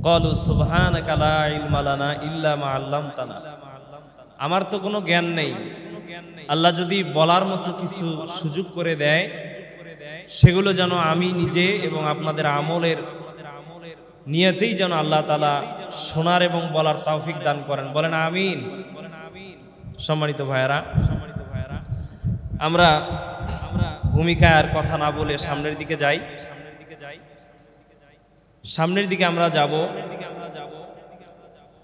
ক্বালু সুবহানাকা লা ইলমা লানা ইল্লা মা আল্লামতানা। আমার তো কোনো জ্ঞান নেই, আল্লাহ যদি বলার মতো কিছু সুযোগ করে দেয় সেগুলো যেন আমি নিজে এবং আপনাদের আমলের নিয়তেই যেন আল্লাহ তাআলা শোনার এবং বলার তৌফিক দান করেন, বলেন আমিন। সম্মানিত ভাইয়েরা, আমরা ভূমিকার কথা না বলে সামনের দিকে যাই। সামনের দিকে আমরা যাব।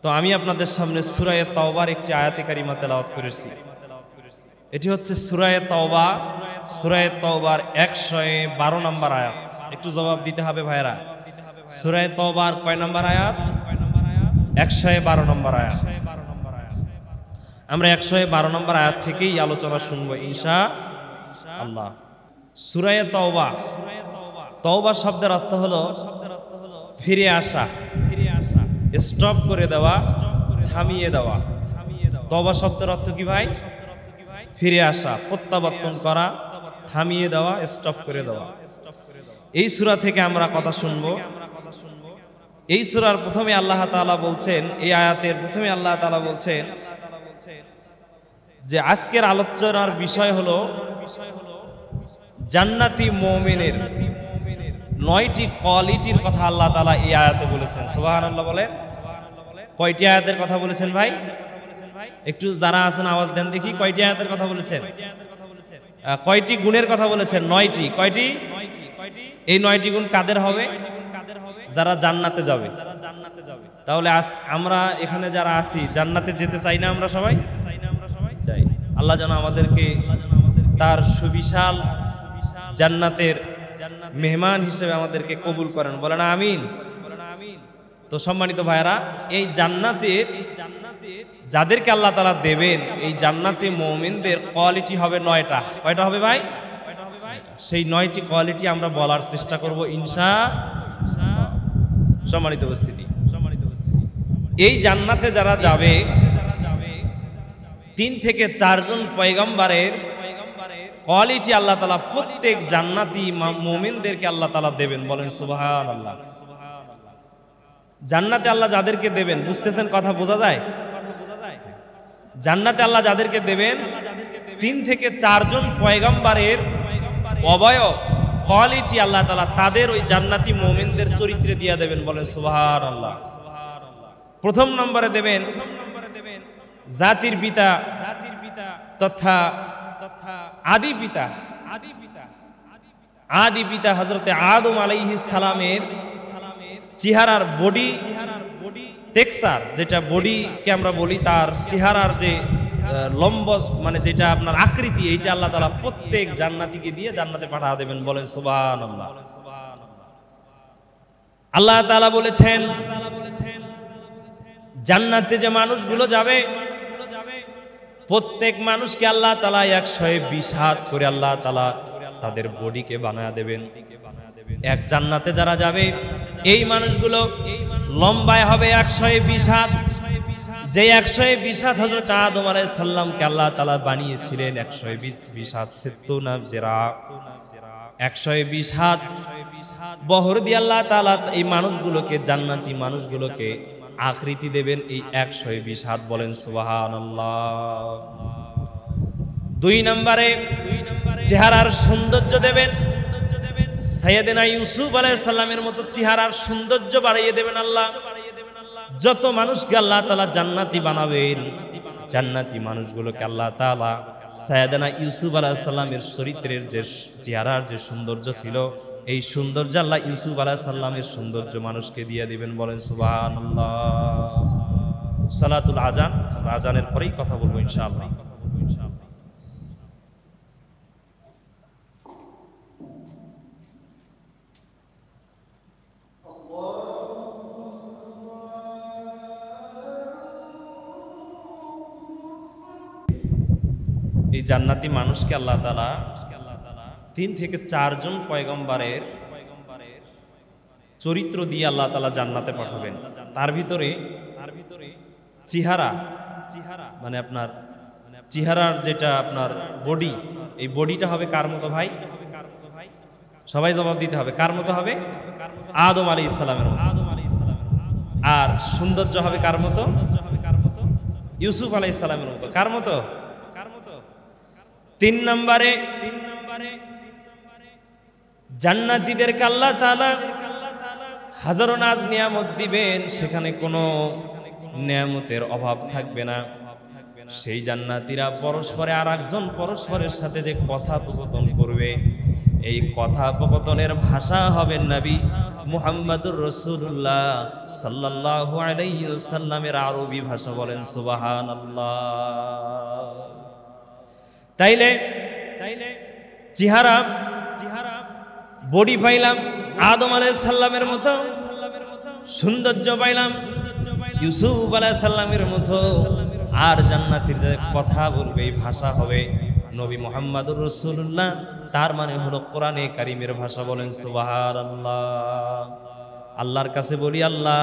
তো আমি আপনাদের সামনে সূরা তাওবার একটি আয়াতে কারিমা তেলাওয়াত করেছি। এটি হচ্ছে সূরা তাওবা, সূরা তাওবার 112 নম্বর আয়াত। একটু জবাব দিতে হবে ভাইরা, সূরা তাওবার কয় নম্বর আয়াত? 112 নম্বর আয়াত। আমরা 112 নম্বর আয়াত থেকেই আলোচনা শুনবো ইনশাআল্লাহ। সূরা তাওবা, তাওবা শব্দের অর্থ হলো ফিরে আসা, স্টপ করে দেওয়া, থামিয়ে দেওয়া। তওবা শব্দের অর্থ কি ভাই? ফিরে আসা, প্রত্যাবর্তন করা, থামিয়ে দেওয়া, স্টপ করে দেওয়া। এই সূরা থেকে আমরা কথা শুনবো। এই সূরার প্রথমে আল্লাহ তাআলা বলছেন, এই আয়াতের প্রথমে আল্লাহ তাআলা বলছেন যে আজকের আলোচনার বিষয় হলো জান্নাতি মুমিনের 9টি কোয়ালিটির কথা আল্লাহ তাআলা এই আয়াতে বলেছেন। সুবহানাল্লাহ বলে। কয়টি আয়াতের কথা বলেছেন ভাই? একটু যারা আছেন আওয়াজ দেন দেখি, কয়টি আয়াতের কথা বলেছেন? কয়টি গুণের কথা বলেছেন? 9টি। কয়টি? এই 9টি গুণ কাদের হবে? যারা জান্নাতে যাবে। তাহলে আমরা এখানে যারা আছি জান্নাতে যেতে চাই না? আমরা সবাই চাই। আল্লাহ যেন আমাদেরকে তার সুবিশাল জান্নাতের মেহমান হিসেবে আমাদেরকে কবুল করেন, বলেন আমিন। তো সম্মানিত ভাইরা, এই জান্নাতের যাদেরকে আল্লাহ তাআলা দেবেন, এই জান্নাতে মুমিনদের কোয়ালিটি হবে 9টা। কয়টা হবে ভাই? সেই 9টি কোয়ালিটি আমরা বলার চেষ্টা করব ইনশাআল্লাহ। সম্মানিত উপস্থিতি, এই জান্নাতে যারা যাবে 3 থেকে 4 জন পয়গম্বরের কোয়ালিটি আল্লাহ তাআলা প্রত্যেক জান্নাতি মুমিনদেরকে আল্লাহ তাআলা দেবেন, বলেন সুবহানাল্লাহ। জান্নাতে আল্লাহ যাদেরকে দেবেন, বুঝতেছেন কথা? বোঝা যায়? জান্নাতে আল্লাহ যাদেরকে দেবেন 3 থেকে 4 জন পয়গম্বরের অবয়ব কোয়ালিটি আল্লাহ তাআলা তাদের ওই জান্নাতি মুমিনদের চরিত্রে দিয়ে দেবেন, বলেন সুবহানাল্লাহ। প্রথম নম্বরে দেবেন জাতির পিতা তথা আদি পিতা হযরতে আদম আলাইহিস সালামের চেহারার বডি টেক্সচার, যেটা বডিকে আমরা বলি, তার চেহারার যে লম্ব মানে যেটা আপনার আকৃতি, এইটা আল্লাহ তাআলা প্রত্যেক জান্নাতীকে দিয়ে জান্নাতে পাঠিয়ে দেবেন, বলেন সুবহানাল্লাহ। আল্লাহ তাআলা বলেছেন জান্নাতে যে মানুষগুলো যাবে প্রত্যেক মানুষকে আল্লাহ তাআলা 120 হাত করে আল্লাহ তাআলা তাদের বডিকে বানায়া দেবেন। এক জান্নাতে যারা যাবে এই মানুষগুলো লম্বায় হবে 120 হাত। যে 120 হাত হযরত আদম আলাইহিস সালামকে আল্লাহ তাআলা বানিয়েছিলেন 120 হাত 70 জিরা, 120 হাত বহর দিয়ে আল্লাহ তাআলা এই মানুষগুলোকে, জান্নাতি মানুষগুলোকে আকৃতি দেবেন এই 120 হাত, বলেন সুবহানাল্লাহ। 2 নম্বরে চেহারার সৌন্দর্য দেবেন। সাইয়েদনা ইউসুফ আলাইহিস সালামের মতো চেহারার সৌন্দর্য বাড়িয়ে দেবেন আল্লাহ। যত মানুষকে আল্লাহ তাআলা জান্নাতি বানাবেন, জান্নাতি মানুষগুলোকে আল্লাহ তাআলা সাইয়েদনা ইউসুফ আলাইহিস সালামের চরিত্রের যে চেহারার যে সৌন্দর্য ছিল, এই সৌন্দর্য আল্লাহ ইউসুফ আলাইহিস সালামের সৌন্দর্য মানুষকে দিয়ে দিবেন, বলেন সুবহানাল্লাহ। সালাতুল আযান, আযানের পরেই কথা বলবো ইনশাআল্লাহ। এই জান্নাতি মানুষকে আল্লাহ তাআলা 3 থেকে 4 জন পয়গম্বরের চরিত্র দিয়ে আল্লাহ তাআলা জান্নাতে পাঠাবেন। তার ভিতরে চেহারা মানে আপনার চেহারার যেটা আপনার বডি, এই বডিটা হবে কার মতো ভাই? সবাই জবাব দিতে হবে, কার মতো হবে? আদম আলাইহিস সালামের মতো। সৌন্দর্য হবে কার মতো? ইউসুফ আলাইহিস সালামের মতো। কার মতো? 3 নম্বরে জান্নাতীদেরকে আল্লাহ তাআলা হাজারো নাজ নিয়ামত দিবেন, সেখানে কোনো নিয়ামতের অভাব থাকবে না। সেই জান্নাতীরা পরস্পরে আরেকজন পরস্পরের সাথে যে কথোপকথন করবে, এই কথোপকথনের ভাষা হবে নবী মুহাম্মদুর রাসূলুল্লাহ সাল্লাল্লাহু আলাইহি ওয়াসাল্লামের আরবি ভাষা। বলেন সুবহানাল্লাহ। তাইলে চেহারা বডি পাইলাম আদম আলাইহিস সালামের মতো, সৌন্দর্য পাইলাম ইউসুফ আলাইহিস সালামের মতো, আর জান্নাতীর যে কথা বলবে এই ভাষা হবে নবী মুহাম্মদুর রাসূলুল্লাহ, তার মানে হলো কোরআনে কারীমের ভাষা। বলেন সুবহানাল্লাহ। আল্লাহর কাছে বলি, আল্লাহ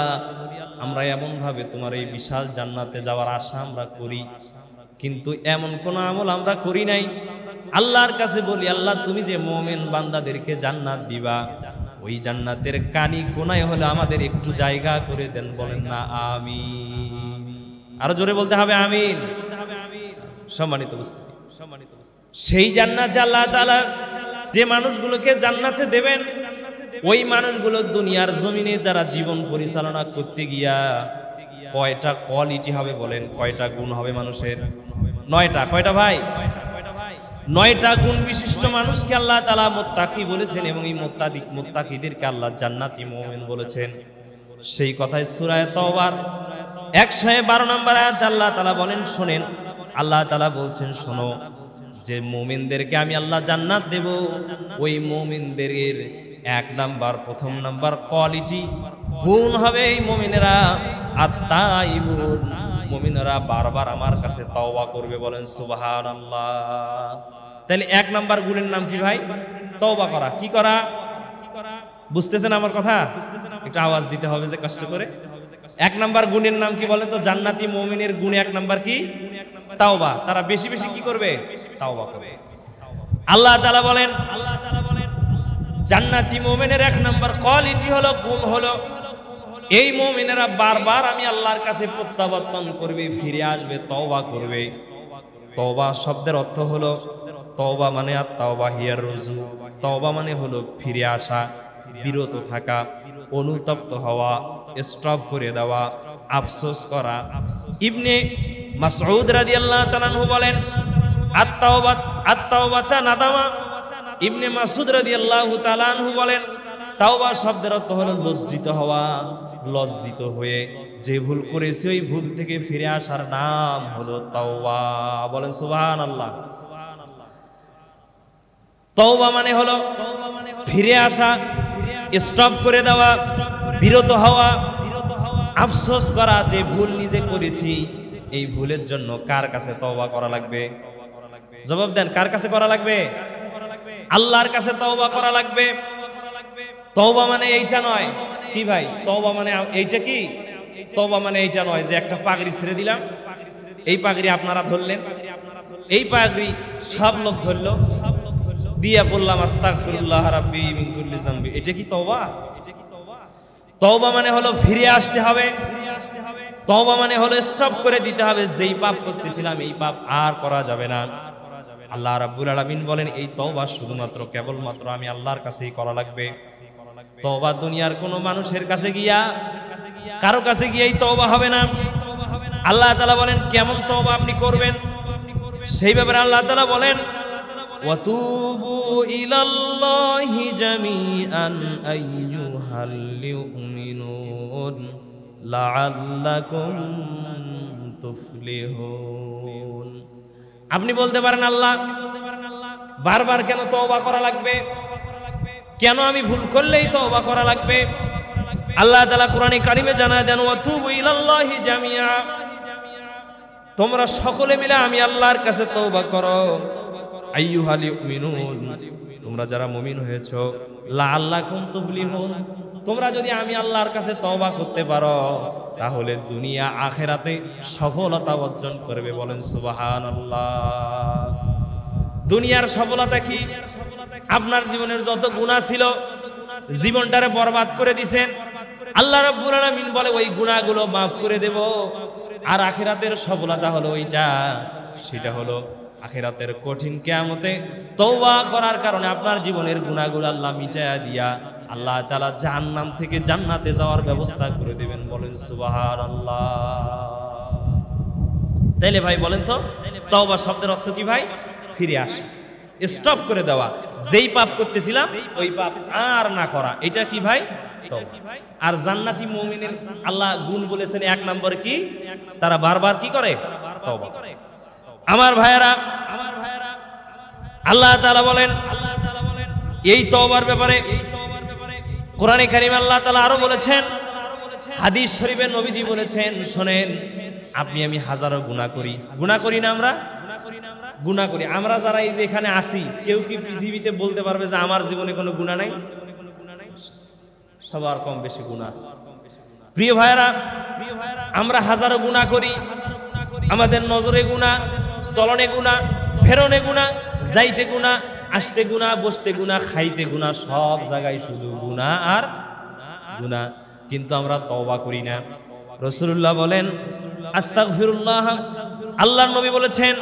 আমরা এমন ভাবে তোমার এই বিশাল জান্নাতে যাওয়ার আশা আমরা করি, কিন্তু এমন কোন আমল আমরা করি নাই। আল্লাহর কাছে বলি, আল্লাহ তুমি যে মুমিন বান্দাদেরকে জান্নাত দিবা, ওই জান্নাতের কানি কোনায় হলে আমাদের একটু জায়গা করে দেন। বলেন না আমিন। আরো জোরে বলতে হবে আমিন। সম্মানিত উপস্থিতি, সেই জান্নাতে আল্লাহ তাআলা যে মানুষগুলোকে জান্নাতে দেবেন, ওই মানুষগুলো দুনিয়ার জমিনে যারা জীবন পরিচালনা করতে গিয়া কয়টা কোয়ালিটি হবে বলেন, কয়টা গুণ হবে মানুষের? 9টা। কয়টা ভাই? 9টা গুণ বিশিষ্ট মানুষকে আল্লাহ তাআলা মুত্তাকি বলেছেন, এবং এই মুত্তাকিদেরকে আল্লাহ জান্নাতি মুমিন বলেছেন। সেই কথাই সূরা তাওবার 112 নম্বর আয়াত আল্লাহ তাআলা বলেন, শোনেন, আল্লাহ তাআলা বলছেন, শোনো, যে মুমিনদেরকে আমি আল্লাহ জান্নাত দেব, ওই মুমিনদের 1 নাম্বার, প্রথম নাম্বার কোয়ালিটি গুণ হবে এই মুমিনেরা আত-তাইবুন, মুমিনেরা বারবার আমার কাছে তওবা করবে। বলেন সুবহানাল্লাহ। তাহলে 1 নাম্বার গুণের নাম কি ভাই? তওবা করা। কি করা? বুঝতেছেন আমার কথা? একটু আওয়াজ দিতে হবে যে কষ্ট করে। 1 নাম্বার গুণের নাম কি বলেন তো? জান্নাতি মুমিনের গুণ 1 নাম্বার কি? তাওবা। তারা বেশি বেশি কি করবে? তাওবা করবে। আল্লাহ তাআলা বলেন, জান্নাতি মুমিনের 1 নাম্বার কোয়ালিটি হলো, গুণ হলো, এই মুমিনেরা বারবার আমি আল্লাহর কাছে প্রত্যাবর্তন করবে, ফিরে আসবে, তওবা করবে। তওবা শব্দের অর্থ হলো, তওবা মানে আত-তাওবা হিয়ার রুজু, তওবা মানে হলো ফিরে আসা, বিরত থাকা, অনুতপ্ত হওয়া, স্টপ করে দেওয়া, আফসোস করা। ইবনে মাসউদ রাদিয়াল্লাহু তাআলা আনহু বলেন, আত-তাওবাতা নাদামা। ইবনে মাসউদ রাদিয়াল্লাহু তাআলা আনহু বলেন, তাওবা শব্দের অর্থ হলো লজ্জিত হওয়া, লজ্জিত হয়ে যে ভুল করেছে ওই ভুল থেকে ফিরে আসার নাম হলো তাওবা। বলেন সুবহানাল্লাহ। তাওবা মানে হলো ফিরে আসা, স্টপ করে দেওয়া, বিরত হওয়া, আফসোস করা, যে ভুল নিজে করেছি এই ভুলের জন্য কার কাছে তওবা করা লাগবে? জবাব দেন, কার কাছে করা লাগবে? আল্লাহর কাছে তওবা করা লাগবে। তওবা মানে এইটা নয় কি ভাই? তওবা মানে এইটা কি? তওবা মানে এইটা নয় যে একটা পাগড়ি ছেড়ে দিলাম, এই পাগড়ি আপনারা ধরলেন, এই পাগড়ি সব লোক ধরলো, দিয়া বললাম আস্তাগফিরুল্লাহ রাব্বি মিন কুল্লি যামবি। এটা কি তওবা? তওবা মানে হলো ফিরে আসতে হবে। তওবা মানে হলো স্টপ করে দিতে হবে, যেই পাপ করতেছিলাম এই পাপ আর করা যাবে না। আল্লাহ রাব্বুল আলামিন বলেন, এই তওবা শুধুমাত্র কেবলমাত্র আমি আল্লাহর কাছেই করা লাগবে। তওবা দুনিয়ার কোনো মানুষের কাছে গিয়া, কারো কাছে গিয়ে এই তওবা হবে না। আল্লাহ তাআলা বলেন কেমন তওবা আপনি করবেন, সেই ব্যাপারে আল্লাহ তাআলা বলেন, ওয়াতুবু ইলাল্লাহি জামিআন আইয়ুহাল মুমিনুন লাআল্লাকুম তুফলিহুন। আপনি বলতে পারেন, আল্লাহ বারবার কেন তওবা করা লাগবে? কেন আমি ভুল করলেই তওবা করা লাগবে? আল্লাহ তাআলা কোরআনে কারিমে জানায় দেন, ওয়াতুবু ইলাল্লাহি জামিআ, তোমরা সকলে মিলে আমি আল্লাহর কাছে তওবা করো। আইয়ুহাল মুমিনুন, তোমরা যারা মুমিন হয়েছো, লাআল্লাকুম তুফলিহুন, তোমরা যদি আমি আল্লাহর কাছে তওবা করতে পারো তাহলে দুনিয়া আখিরাতে সফলতা অর্জন করবে। বলেন সুবহানাল্লাহ। দুনিয়ার সফলতা কি? আপনার জীবনের যত গুনাহ ছিল জীবনটারে বরবাদ করে দিছেন, আল্লাহ রাব্বুল আলামিন বলে ওই গুনাহগুলো মাফ করে দেব। আর আখিরাতের সফলতা হলো ওইটা, সেটা হলো আখিরাতের কঠিন কিয়ামতে তওবা করার কারণে আপনার জীবনের গুনাহগুলো আল্লাহ মিটায়া দিয়া আল্লাহ তাআলা জাহান্নাম থেকে জান্নাতে যাওয়ার ব্যবস্থা করে দিবেন। বলেন সুবহানাল্লাহ। তাইলে ভাই বলেন তো তওবা শব্দের অর্থ কি ভাই? ফিরে আসা, স্টপ করে দেওয়া। যেই পাপ করতেছিলাম ওই পাপ আর না করা, এটা কি ভাই? তওবা। আর জান্নাতি মুমিনের আল্লাহ গুণ বলেছেন এক নম্বরে কি? তারা বারবার কি করে? তওবা। আমার ভাইয়েরা, আল্লাহ তাআলা বলেন এই তওবার ব্যাপারে কোরআনে কারীম আল্লাহ তাআলা আরো বলেছেন, হাদিস শরীফে নবীজি বলেছেন, শোনেন আপনি আমি হাজারো গুনাহ করি। গুনাহ করি না আমরা? গুনাহ করি। আমরা যারা এই যে এখানে আছি, কেউ কি পৃথিবীতে বলতে পারবে যে আমার জীবনে কোনো গুনাহ নাই? সবার কম বেশি গুনাহ আছে। প্রিয় ভাইরা, আমরা হাজারো গুনাহ করি। আমাদের নজরে গুনাহ, চলনে গুনাহ, ফেরনে গুনাহ, যাইতে গুনাহ, আসতে গুনাহ, বসতে গুনাহ, খাইতে গুনাহ, সব জায়গায় শুধু গুনাহ আর গুনাহ। কিন্তু আমরা তওবা করি না। রাসূলুল্লাহ বলেন আস্তাগফিরুল্লাহ। আল্লাহর নবী বলেছেন,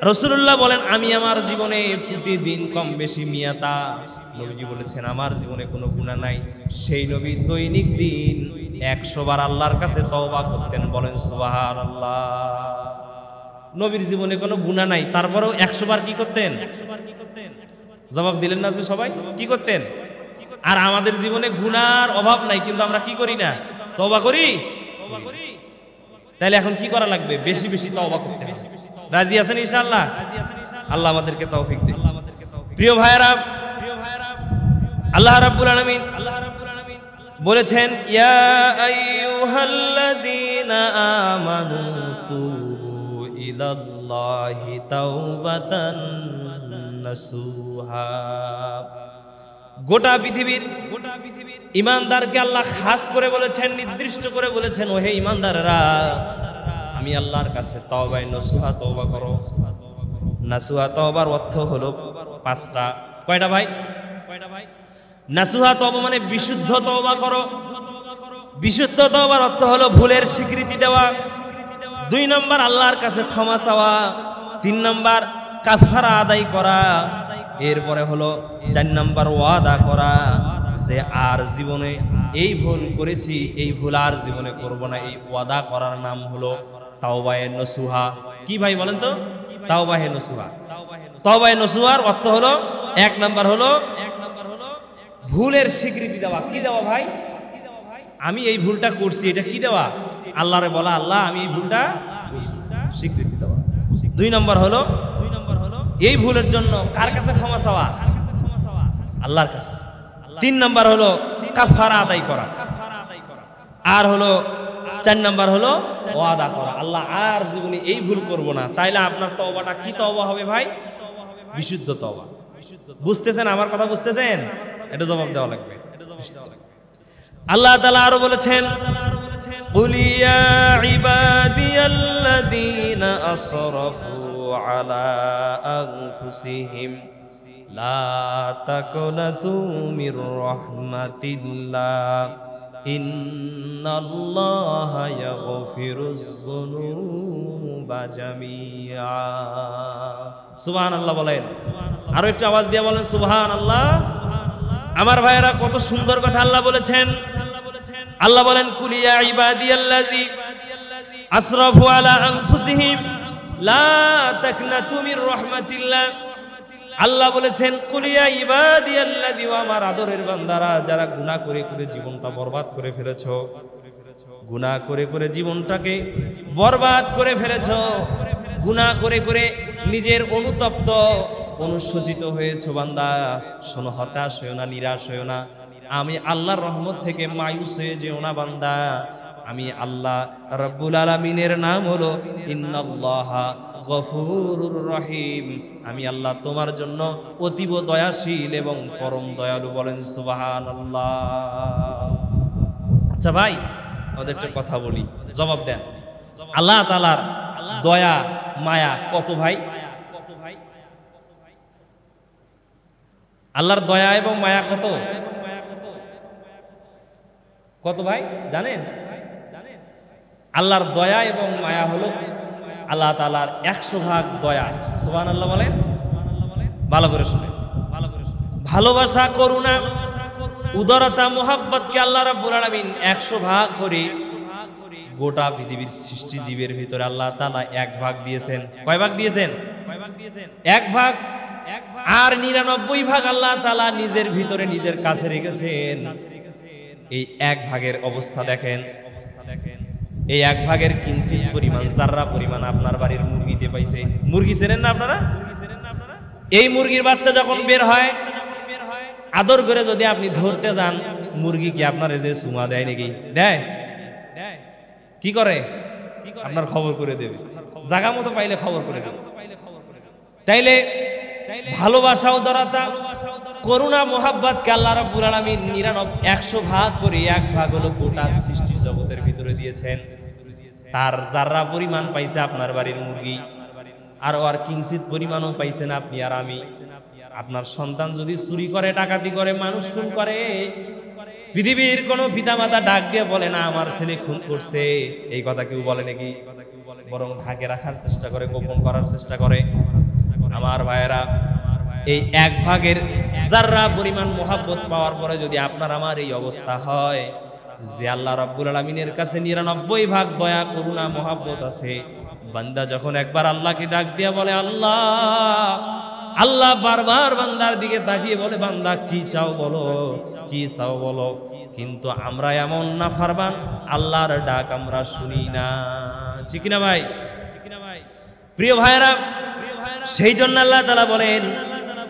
রাসূলুল্লাহ বলেন আমি আমার জীবনে প্রতিদিন কম বেশি মিয়াতা, নবীজি বলেছেন আমার জীবনে কোনো গুনাহ নাই। সেই নবী দৈনিক দিন 100 বার আল্লাহর কাছে তওবা করতেন। বলেন সুবহানাল্লাহ। নবীর জীবনে কোনো গুনাহ নাই, তারপরেও 100 বার কি করতেন? জবাব দিলেন না যে সবাই? কি করতেন? আর আমাদের জীবনে গুনার অভাব নাই, কিন্তু আমরা কি করি না? তওবা করি। তাহলে এখন কি করা লাগবে? বেশি বেশি তওবা করতে হবে। রাজি আছেন ইনশাআল্লাহ? আল্লাহ আমাদেরকে তৌফিক দিন। প্রিয় ভাইরা, আল্লাহ রাব্বুল আলামিন বলেছেন ইয়া আইয়ুহাল্লাযীনা আমানু তুবু ইলাল্লাহি তাওবাতান নাসুহা। গোটা পৃথিবীর ঈমানদারকে আল্লাহ খাস করে বলেছেন, নির্দিষ্ট করে বলেছেন, ও হে ঈমানদাররা আমি আল্লাহর কাছে তওবায়ে নসুহা তওবা করো। নাসুহা তওবার অর্থ হলো 5টা। কয়টা ভাই? নাসুহা তওবা মানে বিশুদ্ধ তওবা করো। বিশুদ্ধ তওবার অর্থ হলো ভুলের স্বীকৃতি দেওয়া। 2 নম্বর আল্লাহর কাছে ক্ষমা চাওয়া। 3 নম্বর কাফারা আদায় করা। এরপরে হলো 4 নম্বর ওয়াদা করা যে আর জীবনে এই ভুল করেছি, এই ভুল আর জীবনে করব না। এই ওয়াদা করার নাম হলো তাওবায়ে নসুহা। কি ভাই বলেন তো? তাওবায়ে নসুহা। তাওবায়ে নসুহার অর্থ হলো 1 নম্বর হলো ভুলের স্বীকৃতি দেওয়া। কি দেওয়া ভাই? আমি এই ভুলটা করছি, এটা কি দেওয়া? আল্লাহরে বলা, আল্লাহ আমি এই ভুলটা করছি, স্বীকৃতি দেওয়া। 2 নম্বর হলো এই ভুলের জন্য কার কাছে ক্ষমা চাওয়া? আল্লাহর কাছে। 3 নম্বর হলো কাফারা আদায় করা। আর হলো 4 নম্বর হলো ওয়াদা করা, আল্লাহ আর জীবনে এই ভুল করব না। তাইলে আপনার তওবাটা কি তওবা হবে ভাই? বিশুদ্ধ তওবা। বুঝতেছেন আমার কথা? বুঝতেছেন? এটা জবাব দেওয়া লাগবে। আল্লাহ তাআলা আরো বলেছেন কুল ইয়া ইবাদিয়াল্লাযীনা আসরাফু আলা আনফুসিহিম লা তাকনাতু মির রাহমাতিল্লাহ ইন্নাল্লাহা ইয়াগফিরুয যুনুবা জামিআ। সুবহানাল্লাহ বলেন। আরো একটু আওয়াজ দিয়ে বলেন সুবহানাল্লাহ। আমার ভাইয়েরা, কত সুন্দর কথা আল্লাহ বলেছেন। আল্লাহ বলেন কুল ইয়া ইবাদিয়াল্লাযী আসরাফু আলা আনফুসিহিম লা তাকনাতু মির রাহমাতিল্লাহ। আল্লাহ বলেছেন কুল ইয়া ইবাদিয়াল্লাযী, আমার আদরের বান্দারা যারা গুনাহ করে করে জীবনটা বরবাদ করে ফেলেছো, গুনাহ করে করে জীবনটাকে বরবাদ করে ফেলেছো, গুনাহ করে করে নিজের অনুতপ্ত অনুশোচিত হয়েছো বান্দা, শোনো, হতাশ হয়েও না, নিরাশ হয়েও না। আমি আল্লাহর রহমত থেকে মায়ুস হয়ে যেও না বান্দা। আমি আল্লাহ রব্বুল আলামিনের নাম হলো ইন্নাল্লাহা গফুরুর রহিম। আমি আল্লাহ তোমার জন্য অতীব দয়াশীল এবং পরম দয়ালু। বলেন সুবহানাল্লাহ। আচ্ছা ভাই, আমাদের একটা কথা বলি, জবাব দেন। আল্লাহ তাআলার দয়া মায়া কত ভাই? আল্লাহর দয়া এবং মায়া কত? কত ভাই জানেন? আল্লাহর দয়া এবং মায়া হলো আল্লাহ তাআলার 100 ভাগ দয়া। সুবহানাল্লাহ বলেন, ভালো করে শুনেন। ভালোবাসা, করুণা, উদারতা, মুহাব্বতকে আল্লাহ রাব্বুল আলামিন 100 ভাগ করে গোটা পৃথিবীর সৃষ্টি জীবের ভিতরে আল্লাহ তাআলা 1 ভাগ দিয়েছেন। কয় ভাগ দিয়েছেন? 1 ভাগ। আর 99 ভাগ আল্লাহ তাআলা নিজের ভিতরে নিজের কাছে রেখেছেন। এই 1 ভাগের অবস্থা দেখেন। এই 1 ভাগের কিঞ্চিত পরিমাণ, জাররা পরিমাণ আপনার বাড়ির মুরগিতে পাইছে। মুরগি চেনেন না আপনারা? এই মুরগির বাচ্চা যখন বের হয়, আদর করে যদি আপনি ধরতে যান, মুরগি কি আপনার যে সুমা দেয় নাকি? দেয়? কি করে? আপনার খবর করে দেবে, জায়গা মতো পাইলে খবর করে দেবে। তাইলে ভালোবাসা, উদারতা, করুণা, মুহাব্বতকে আল্লাহ রাব্বুল আলামিন 100 ভাগ করে 1 ভাগ হলো গোটা সৃষ্টি জগতের ভিতরে দিয়েছেন। তার জাররা পরিমাণ পাইছে আপনার বাড়ির মুরগি, আর কিঞ্চিত পরিমাণও পাইছেন আপনি আর আমি। আপনার সন্তান যদি চুরি করে, ডাকাতি করে, মানুষ খুন করে, পৃথিবীর কোনো পিতামাতা ডাক দিয়ে বলে না আমার ছেলে খুন করছে, এই কথা কেউ বলে নাকি? বরং ঢাকে রাখার চেষ্টা করে, গোপন করার চেষ্টা করে। আমার ভাইয়েরা, এই 1 ভাগের জাররা পরিমাণ মুহাব্বত পাওয়ার পরে যদি আপনার আমার এই অবস্থা হয় যে আল্লাহ রাব্বুল আলামিনের কাছে 99 ভাগ দয়া, করুণা, মুহাব্বত আছে, বান্দা যখন একবার আল্লাহকে ডাক দিয়া বলে আল্লাহ, আল্লাহ বারবার বান্দার দিকে তাকিয়ে বলে বান্দা কি চাও বলো, কি চাও বলো। কিন্তু আমরা এমন না ফারমান, আল্লাহর ডাক আমরা শুনি না। ঠিক না ভাই? প্রিয় ভাইরা, সেই জন্য আল্লাহ তাআলা বলেন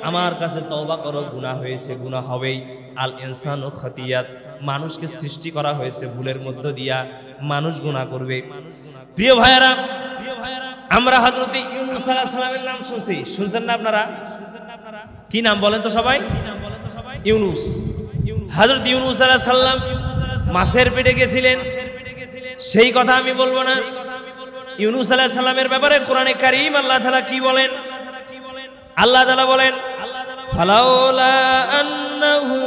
আমার কাছে তওবা করো, গুনাহ হয়েছে, গুনাহ হবেই। আল ইনসানু খাতিয়াত, মানুষকে সৃষ্টি করা হয়েছে ভুলের মধ্য দিয়া, মানুষ গুনাহ করবে। প্রিয় ভাইরা, আমরা হযরত ইউনূস আলাইহিস সালামের নাম শুনছি, শুনছেন না আপনারা? কি নাম বলেন তো সবাই? ইউনূস। হযরত ইউনূস আলাইহিস সালাম মাছের পেটে গেছিলেন, সেই কথা আমি বলবো না। ইউনূস আলাইহিস সালামের ব্যাপারে কোরআনে কারীম আল্লাহ তাআলা কি বলেন? আল্লাহ তাআলা বলেন ফালাউলা আন্নাহু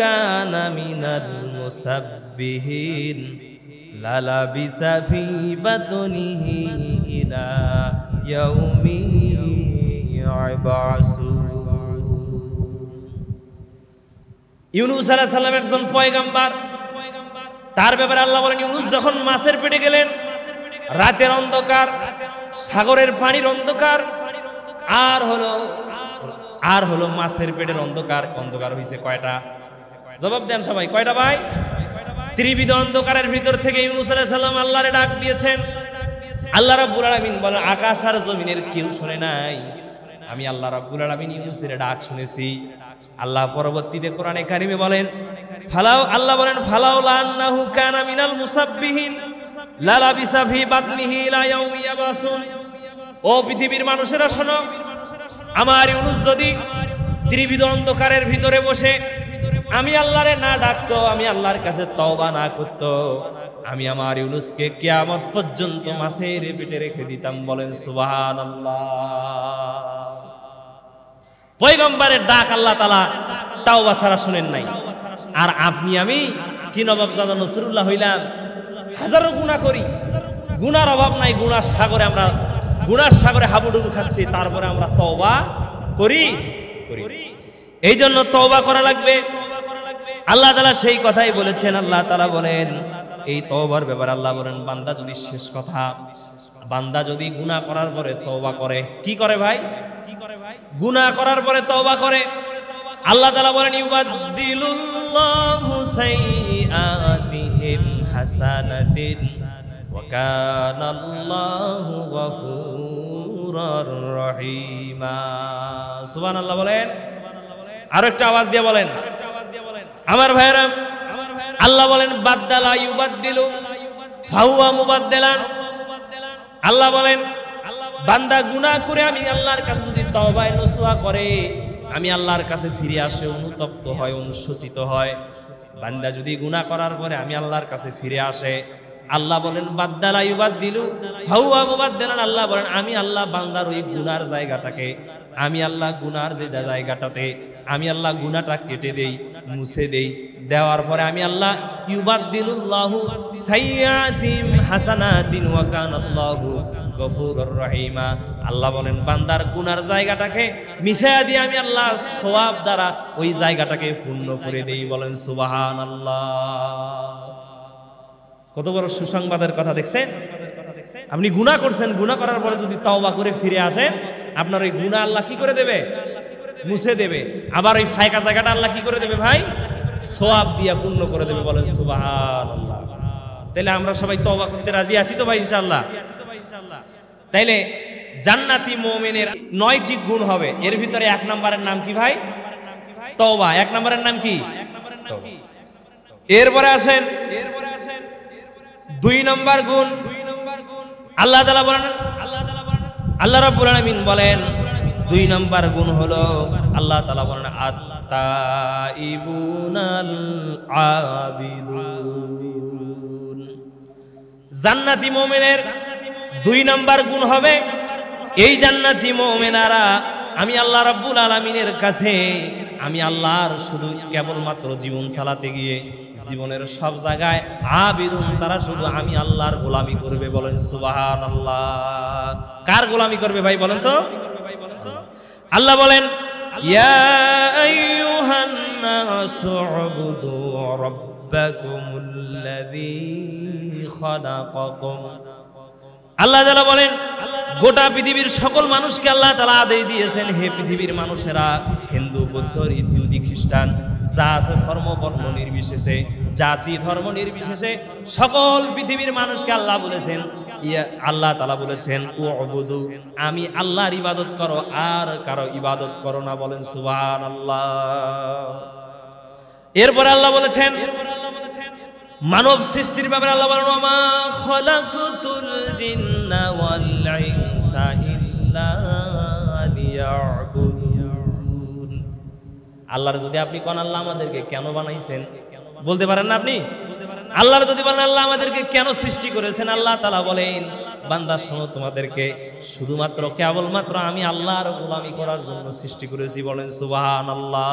কানা মিনাল মুসাব্বিহিন লালাবিথা ফি বাতনিহি ইলা ইয়াউমি ইউবাসুন। ইউনূস আলাইহিস সালাম একজন পয়গম্বর, তার ব্যাপারে আল্লাহ বলেন ইউনূস যখন মাছের পেটে গেলেন, রাতের অন্ধকার, সাগরের পানির অন্ধকার, আর হলো মাছের পেটের অন্ধকার। অন্ধকার হইছে কয়টা? জবাব দেন সবাই, কয়টা ভাই? ত্রিবিধ অন্ধকারের ভিতর থেকে ইউনূস আলাইহিস সালাম আল্লাহরে ডাক দিয়েছেন। আল্লাহ রাব্বুল আলামিন বলেন আকাশ আর জমিনের কেউ শুনে নাই, আমি আল্লাহ রাব্বুল আলামিন ইউনূসের ডাক শুনেছি। আল্লাহ পরবর্তীতে কোরআনে কারিমে বলেন আল্লাহ বলেন ফালাউলা আন্নাহু কানা মিনাল মুসাব্বিহিন লালাবিসা ফি বাতনিহি ইলা ইয়াউমি ইয়াবাসুন। ও পৃথিবীর মানুষেরা শোনো, আমার ইউনূস যদি ত্রিবিধ অন্ধকারের ভিতরে বসে আমি আল্লাহরে না ডাকতো, আমি আল্লাহর কাছে তওবা না করতো, আমি আমার ইউনূসকে কিয়ামত পর্যন্ত মাছের পেটে রেখে দিতাম। বলেন সুবহানাল্লাহ। পয়গম্বরের ডাক আল্লাহ তাআলা তাওবা ছাড়া শুনেন নাই। আর আপনি আমি কি নবাবজাদা নসরুল্লাহ হইলাম, হাজারো গুনাহ করি, গুনার অভাব নাই, গুনার সাগরে আমরা গুনার সাগরে হাবুডুবু খাচ্ছি, তারপরে আমরা তওবা করি। এই জন্য তওবা করা লাগবে। আল্লাহ তাআলা সেই কথাই বলেছেন। আল্লাহ তাআলা বলেন এই তওবার ব্যাপারে আল্লাহ বলেন বান্দা যদি, শেষ কথা, বান্দা যদি গুনাহ করার পরে তওবা করে, কি করে ভাই? গুনাহ করার পরে তওবা করে, আল্লাহ তাআলা বলেন ইউবাদদিলুল্লাহু সাইয়্যাতিহিম হাসানাতিন ওয়া কানাল্লাহু গফুরুর রহিমা। সুবহানাল্লাহ বলেন, আর একটা আওয়াজ দিয়ে বলেন আমার ভাইরা। আল্লাহ বলেন বাদদালা ইউবাদদিলু ফাহুয়া মুবাদদালান। আল্লাহ বলেন বান্দা গুনাহ করে আমি আল্লাহর কাছে যদি তওবা নসুহা করে, আমি আল্লাহর কাছে ফিরে আসে, অনুতপ্ত হয়, অনুশোচিত হয়, বান্দা যদি গুনাহ করার পরে আমি আল্লাহর কাছে ফিরে আসে, আল্লাহ বলেন বাদদালা ইউবাদদিলু ফাহুয়া মুবাদদালান। আল্লাহ বলেন আমি আল্লাহ বান্দার ওই গুনার জায়গাটাকে, আমি আল্লাহ গুনার যে জায়গাটাতে আমি আল্লাহ গুনাহটা কেটে দেই, মুছে দেই, দেওয়ার পরে আমি আল্লাহ ইউবাদদিলুল্লাহু সাইয়্যাতিহিম হাসানাতিন ওয়া কানাল্লাহু গফুরুর রহিমা। আল্লাহ বলেন বান্দার গুনার জায়গাটাকে মিশায়া দিয়ে আমি আল্লাহ সওয়াব দ্বারা ওই জায়গাটাকে পূর্ণ করে দেই। বলেন সুবহানাল্লাহ। কত বড় সুসংবাদের কথা দেখছেন। আপনি গুনাহ করছেন, গুনাহ করার পরে যদি তওবা করে ফিরে আসেন, আপনার ওই গুনাহ আল্লাহ কি করে দেবে? মুছে দেবে। আবার ওই ফায়কা জায়গাটা আল্লাহ কি করে দেবে ভাই? সওয়াব দিয়ে পূর্ণ করে দেবে। বলেন সুবহানাল্লাহ। তাহলে আমরা সবাই তওবা করতে রাজি আছি তো ভাই ইনশাআল্লাহ? তাইলে জান্নাতি মুমিনের 9টি গুণ হবে। এর ভিতরে 1 নম্বরের নাম কি ভাই? তওবা। 1 নম্বরের নাম কি? এরপরে আসেন 2 নম্বর গুণ। আল্লাহ তাআলা বলেন, আল্লাহ রাব্বুল আলামিন বলেন 2 নম্বর গুণ হলো আল্লাহ তাআলা বলেন আত-তাইবুনাল আবিদুন। জান্নাতি মুমিনের 2 নম্বর গুণ হবে এই জান্নাতি মুমিনারা আমি আল্লাহ রাব্বুল আলামিনের কাছে আমি আল্লাহর শুধু কেবলমাত্র জীবন চালাতে গিয়ে জীবনের সব জায়গায় আবিদুন, তারা শুধু আমি আল্লাহর গোলামি করবে। বলেন সুবহানাল্লাহ। কার গোলামি করবে ভাই বলেন তো? আল্লাহ বলেন ইয়া আইয়ুহান নাসু উবুদু রাব্বাকুমুল্লাযী খালাকাকুম। আল্লাহ তাআলা বলেন গোটা পৃথিবীর সকল মানুষকে আল্লাহ তাআলা আদেশ দিয়েছেন, হে পৃথিবীর মানুষেরা, হিন্দু বৌদ্ধ ইহুদি খ্রিস্টান যা আছে ধর্ম বর্ণ নির্বিশেষে, জাতি ধর্ম নির্বিশেষে সকল পৃথিবীর মানুষকে আল্লাহ বলেছেন, আল্লাহ তাআলা বলেছেন উবুদু, আমি আল্লাহর ইবাদত করো আর কারো ইবাদত করো না। বলেন সুবহানাল্লাহ। এরপর আল্লাহ বলেছেন মানব সৃষ্টির ব্যাপারে আল্লাহ বলেন ওয়া মা খালাকতুল জিন্না ওয়াল ইনসা ইল্লা লিয়াবুদুন। আল্লাহর যদি আপনি কোন আল্লাহ আমাদেরকে কেন বানাইছেন বলতে পারেন না আপনি? আল্লাহর যদি বলেন আল্লাহ আমাদেরকে কেন সৃষ্টি করেছেন, আল্লাহ তাআলা বলেন বান্দা শোনো, তোমাদেরকে শুধুমাত্র কেবলমাত্র আমি আল্লাহর গোলামি করার জন্য সৃষ্টি করেছি। বলেন সুবহানাল্লাহ।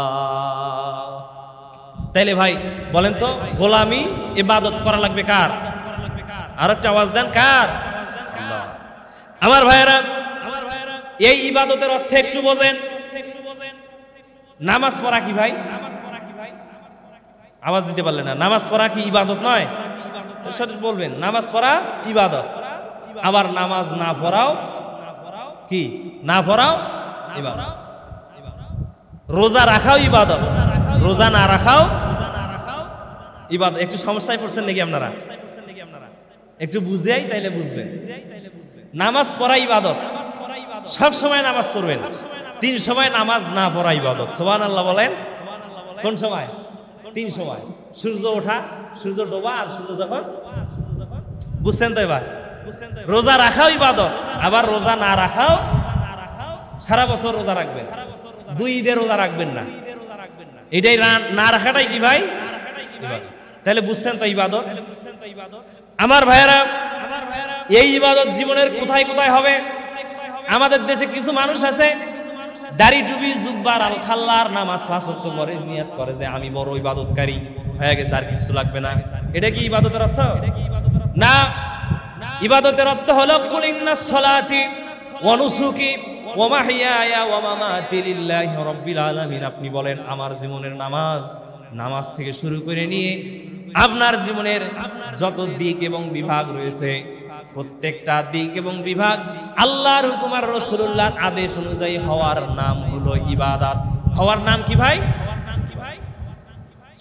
তাইলে ভাই বলেন তো গোলামি ইবাদত করা লাগবে কার? আর একটা আওয়াজ দেন কার? আল্লাহ। আমার ভাইয়েরা এই ইবাদতের অর্থ একটু বোঝেন। নামাজ পড়া কি ভাই? আওয়াজ দিতে পারলেন না। নামাজ পড়া কি ইবাদত নয়? সঠিক বলবেন। নামাজ পড়া ইবাদত। আবার নামাজ না পড়াও কি? না পড়াও ইবাদত। রোজা রাখাও ইবাদত, রোজা না রাখাও ইবাদত। একটু সমস্যায় পড়ছেন নাকি আপনারা? একটু বুঝেই তাইলে বুঝবেন। নামাজ পড়া ইবাদত, সব সময় নামাজ পড়বেন। 3 সময় নামাজ না পড়া ইবাদত। সুবহানাল্লাহ বলেন। কোন সময়? 3 সময়, সূর্য ওঠা, সূর্য ডোবা আর সূর্য যখন। বুঝছেন তো এবার? রোজা রাখাও ইবাদত, আবার রোজা না রাখাও। সারা বছর রোজা রাখবেন, 2 ঈদের রোজা রাখবেন না, এটাই না রাখাটাই কি ভাই? তাহলে বুঝছেন তো ইবাদত। আমার ভাইয়েরা এই ইবাদত জীবনের কোথায় কোথায় হবে? আমাদের দেশে কিছু মানুষ আছে দাড়ি টুপি জুব্বার আল খাল্লার নামাজ 5 ওয়াক্ত করে নিয়ত করে যে আমি বড় ইবাদতকারী হয়ে গেছে, আর কিছু লাগবে না। এটা কি ইবাদতের অর্থ? না। ইবাদতের অর্থ হলো কুল ইন্নাস সালাতি ওয়া নুসুকি ওয়া মাহইয়ায়া ওয়া মামাতি লিল্লাহি রাব্বিল আলামিন। আপনি বলেন আমার জীবনের নামাজ থেকে শুরু করে নিয়ে আপনার জীবনের যত দিক এবং বিভাগ রয়েছে, প্রত্যেকটা দিক এবং বিভাগ আল্লাহর হুকুম আর রাসূলুল্লাহর আদেশ অনুযায়ী হওয়ার নাম হলো ইবাদত। হওয়ার নাম কি ভাই?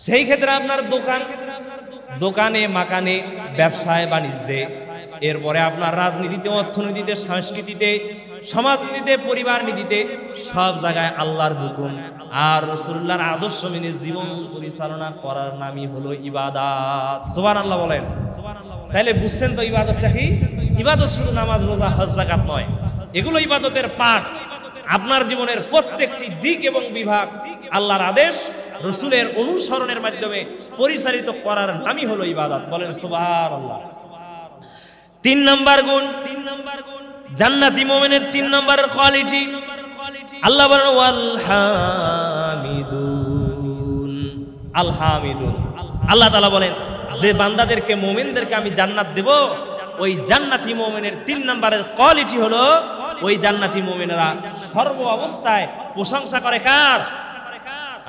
সেই ক্ষেত্রে আপনার দোকানে মাকানে, ব্যবসায় বাণিজ্যে, এরপরে আপনার রাজনীতিতে, অর্থনীতিতে, সংস্কৃতিতে, সমাজনীতিতে, পরিবার নীতিতে, সব জায়গায় আল্লাহর হুকুম আর রাসূলুল্লাহর আদর্শ মেনে জীবন পরিচালনা করার নামই হলো ইবাদত। সুবহানাল্লাহ বলেন। তাহলে বুঝছেন তো ইবাদতটা কি? ইবাদত শুধু নামাজ, রোজা, হজ, যাকাত নয়, এগুলো ইবাদতের পাঠ। আপনার জীবনের প্রত্যেকটি দিক এবং বিভাগ আল্লাহর আদেশ রাসূলের অনুসরণের মাধ্যমে পরিচালিত করার নামই হলো ইবাদত। বলেন সুবহানাল্লাহ। 3 নম্বর গুণ, জান্নাতি মুমিনের 3 নম্বরের কোয়ালিটি আল্লাহ বলেন ওয়াল হামিদুন। আল হামিদুন। আল্লাহ তাআলা বলেন যে বান্দাদেরকে মুমিনদেরকে আমি জান্নাত দেব, ওই জান্নাতি মুমিনের 3 নম্বরের কোয়ালিটি হলো ওই জান্নাতি মুমিনেরা সর্ব অবস্থায় প্রশংসা করে কার?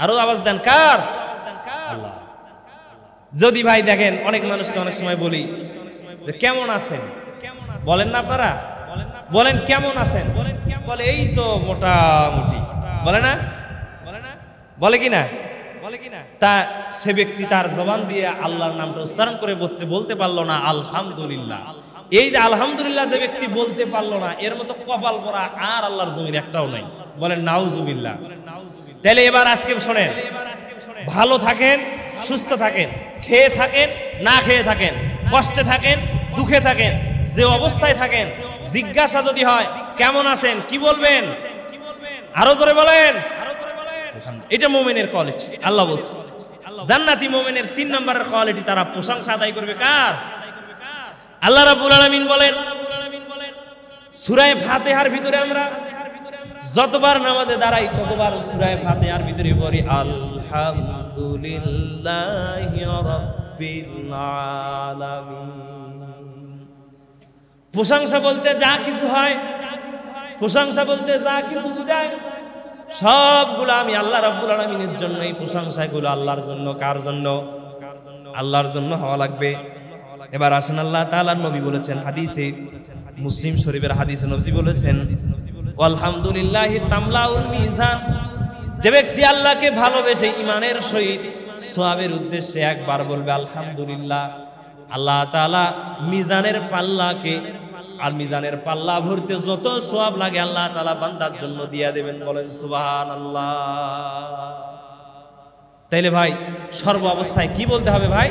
আরো আওয়াজ দেন, কার? আল্লাহ। যদি ভাই দেখেন অনেক মানুষকে অনেক সময় বলি যে কেমন আছেন, বলেন না আপনারা, বলেন কেমন আছেন, বলে এই তো মোটামুটি, বলে না, বলে কি না? তা সে ব্যক্তি তার জবান দিয়ে আল্লাহর নামটা উচ্চারণ করে বলতে পারলো না আলহামদুলিল্লাহ। এই যে আলহামদুলিল্লাহ যে ব্যক্তি বলতে পারলো না, এর মতো কপাল পরা আর আল্লাহর জমির একটাও নাই। বলেন নাউজুবিল্লাহ। তাহলে এবার আজকে শোনেন, ভালো থাকেন, সুস্থ থাকেন, খেয়ে থাকেন, না খেয়ে থাকেন, কষ্টে থাকেন, দুঃখে থাকেন, যে অবস্থায় থাকেন, জিজ্ঞাসা যদি হয় কেমন আছেন, কি বলবেন? আরো জোরে বলেন। এটা মুমিনের কোয়ালিটি। আল্লাহ বলছে জান্নাতি মুমিনের 3 নম্বরের কোয়ালিটি, তারা প্রশংসা আদায় করবে কার? আল্লাহ রাব্বুল আলামিন বলেন সূরা ফাতিহার ভিতরে আমরা যতবার নামাজে দাঁড়াই ততবার সূরা ফাতিহার ভিতরে পড়ি আলহামদুলিল্লাহি রাব্বিল আলামিন। প্রশংসা বলতে যা কিছু হয়, প্রশংসা বলতে যা কিছু বোঝায়, সবগুলো আমি আল্লাহ রাব্বুল আলামিনের জন্য। এই প্রশংসাগুলো আল্লাহর জন্য। কার জন্য? আল্লাহর জন্য হওয়া লাগবে। এবার আসেন, আল্লাহ তাআলার নবী বলেছেন হাদিসে, মুসলিম শরীফের হাদিসে নবী বলেছেন আলহামদুলিল্লাহি তামলাউল মিজান। যে ব্যক্তি আল্লাহকে ভালোবেসে ঈমানের সহিত সওয়াবের উদ্দেশ্যে একবার বলবে আলহামদুলিল্লাহ, আল্লাহ তাআলা মিজানের পাল্লাকে, আর মিজানের পাল্লা ভরতে যত সওয়াব লাগে আল্লাহ তাআলা বান্দার জন্য দিয়া দেবেন। বলেন সুবহানাল্লাহ। তাইলে ভাই সর্ব অবস্থায় কি বলতে হবে ভাই?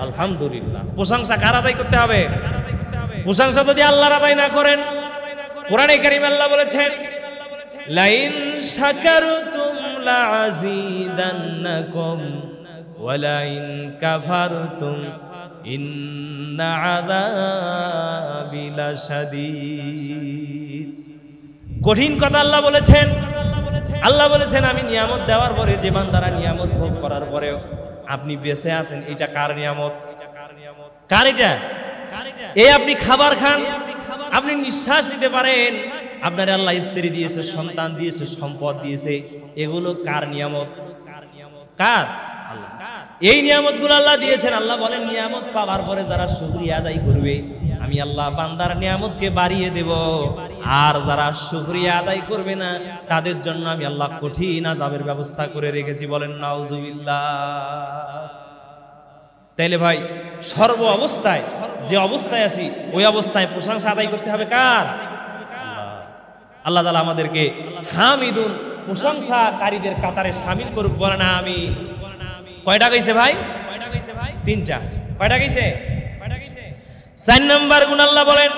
আলহামদুলিল্লাহ। প্রশংসা কার আদায় করতে হবে? প্রশংসা যদি আল্লাহর আদায় না করেন, কোরআনে কারীমে আল্লাহ বলেছেন লাইন শাকারতুম লাযীদান্নাকুম ওয়া লাইন কাফারতুম ইন্না আযাবি লাশাদীদ। কঠিন কথা আল্লাহ বলেছেন। আল্লাহ বলেছেন আমি নিয়ামত দেওয়ার পরে যে বান্দারা নিয়ামত ভোগ করার পরেও আপনি বেঁচে আছেন, এটা কার নিয়ামত? কার এটা? এই আপনি খাবার খান, আপনি নিঃশ্বাস নিতে পারেন, আপনার আল্লাহ স্ত্রী দিয়েছে, সন্তান দিয়েছে, সম্পদ দিয়েছে, এগুলো কার নিয়ামত? কার? আল্লাহ। এই নিয়ামতগুলো আল্লাহ দিয়েছেন। আল্লাহ বলেন নিয়ামত পাওয়ার পরে যারা শুকরিয়া আদায় করবে আমি আল্লাহ বান্দার নিয়ামতকে বাড়িয়ে দেব, আর যারা শুকরিয়া আদায় করবে না তাদের জন্য আমি আল্লাহ কঠিন আযাবের ব্যবস্থা করে রেখেছি। বলেন নাউজুবিল্লাহ। তাইলে ভাই সর্ব অবস্থায় যে অবস্থায় আছি ওই অবস্থায় প্রশংসা আদায় করতে হবে কার? আল্লাহ তাআলা আমাদেরকে হামিদুন প্রশংসাকারীদের কাতারে শামিল করুক। বলেন আমিন। কয়টা কইছে ভাই? 3টা। কয়টা কইছে? 4 নাম্বার গুণ আল্লাহ বলেন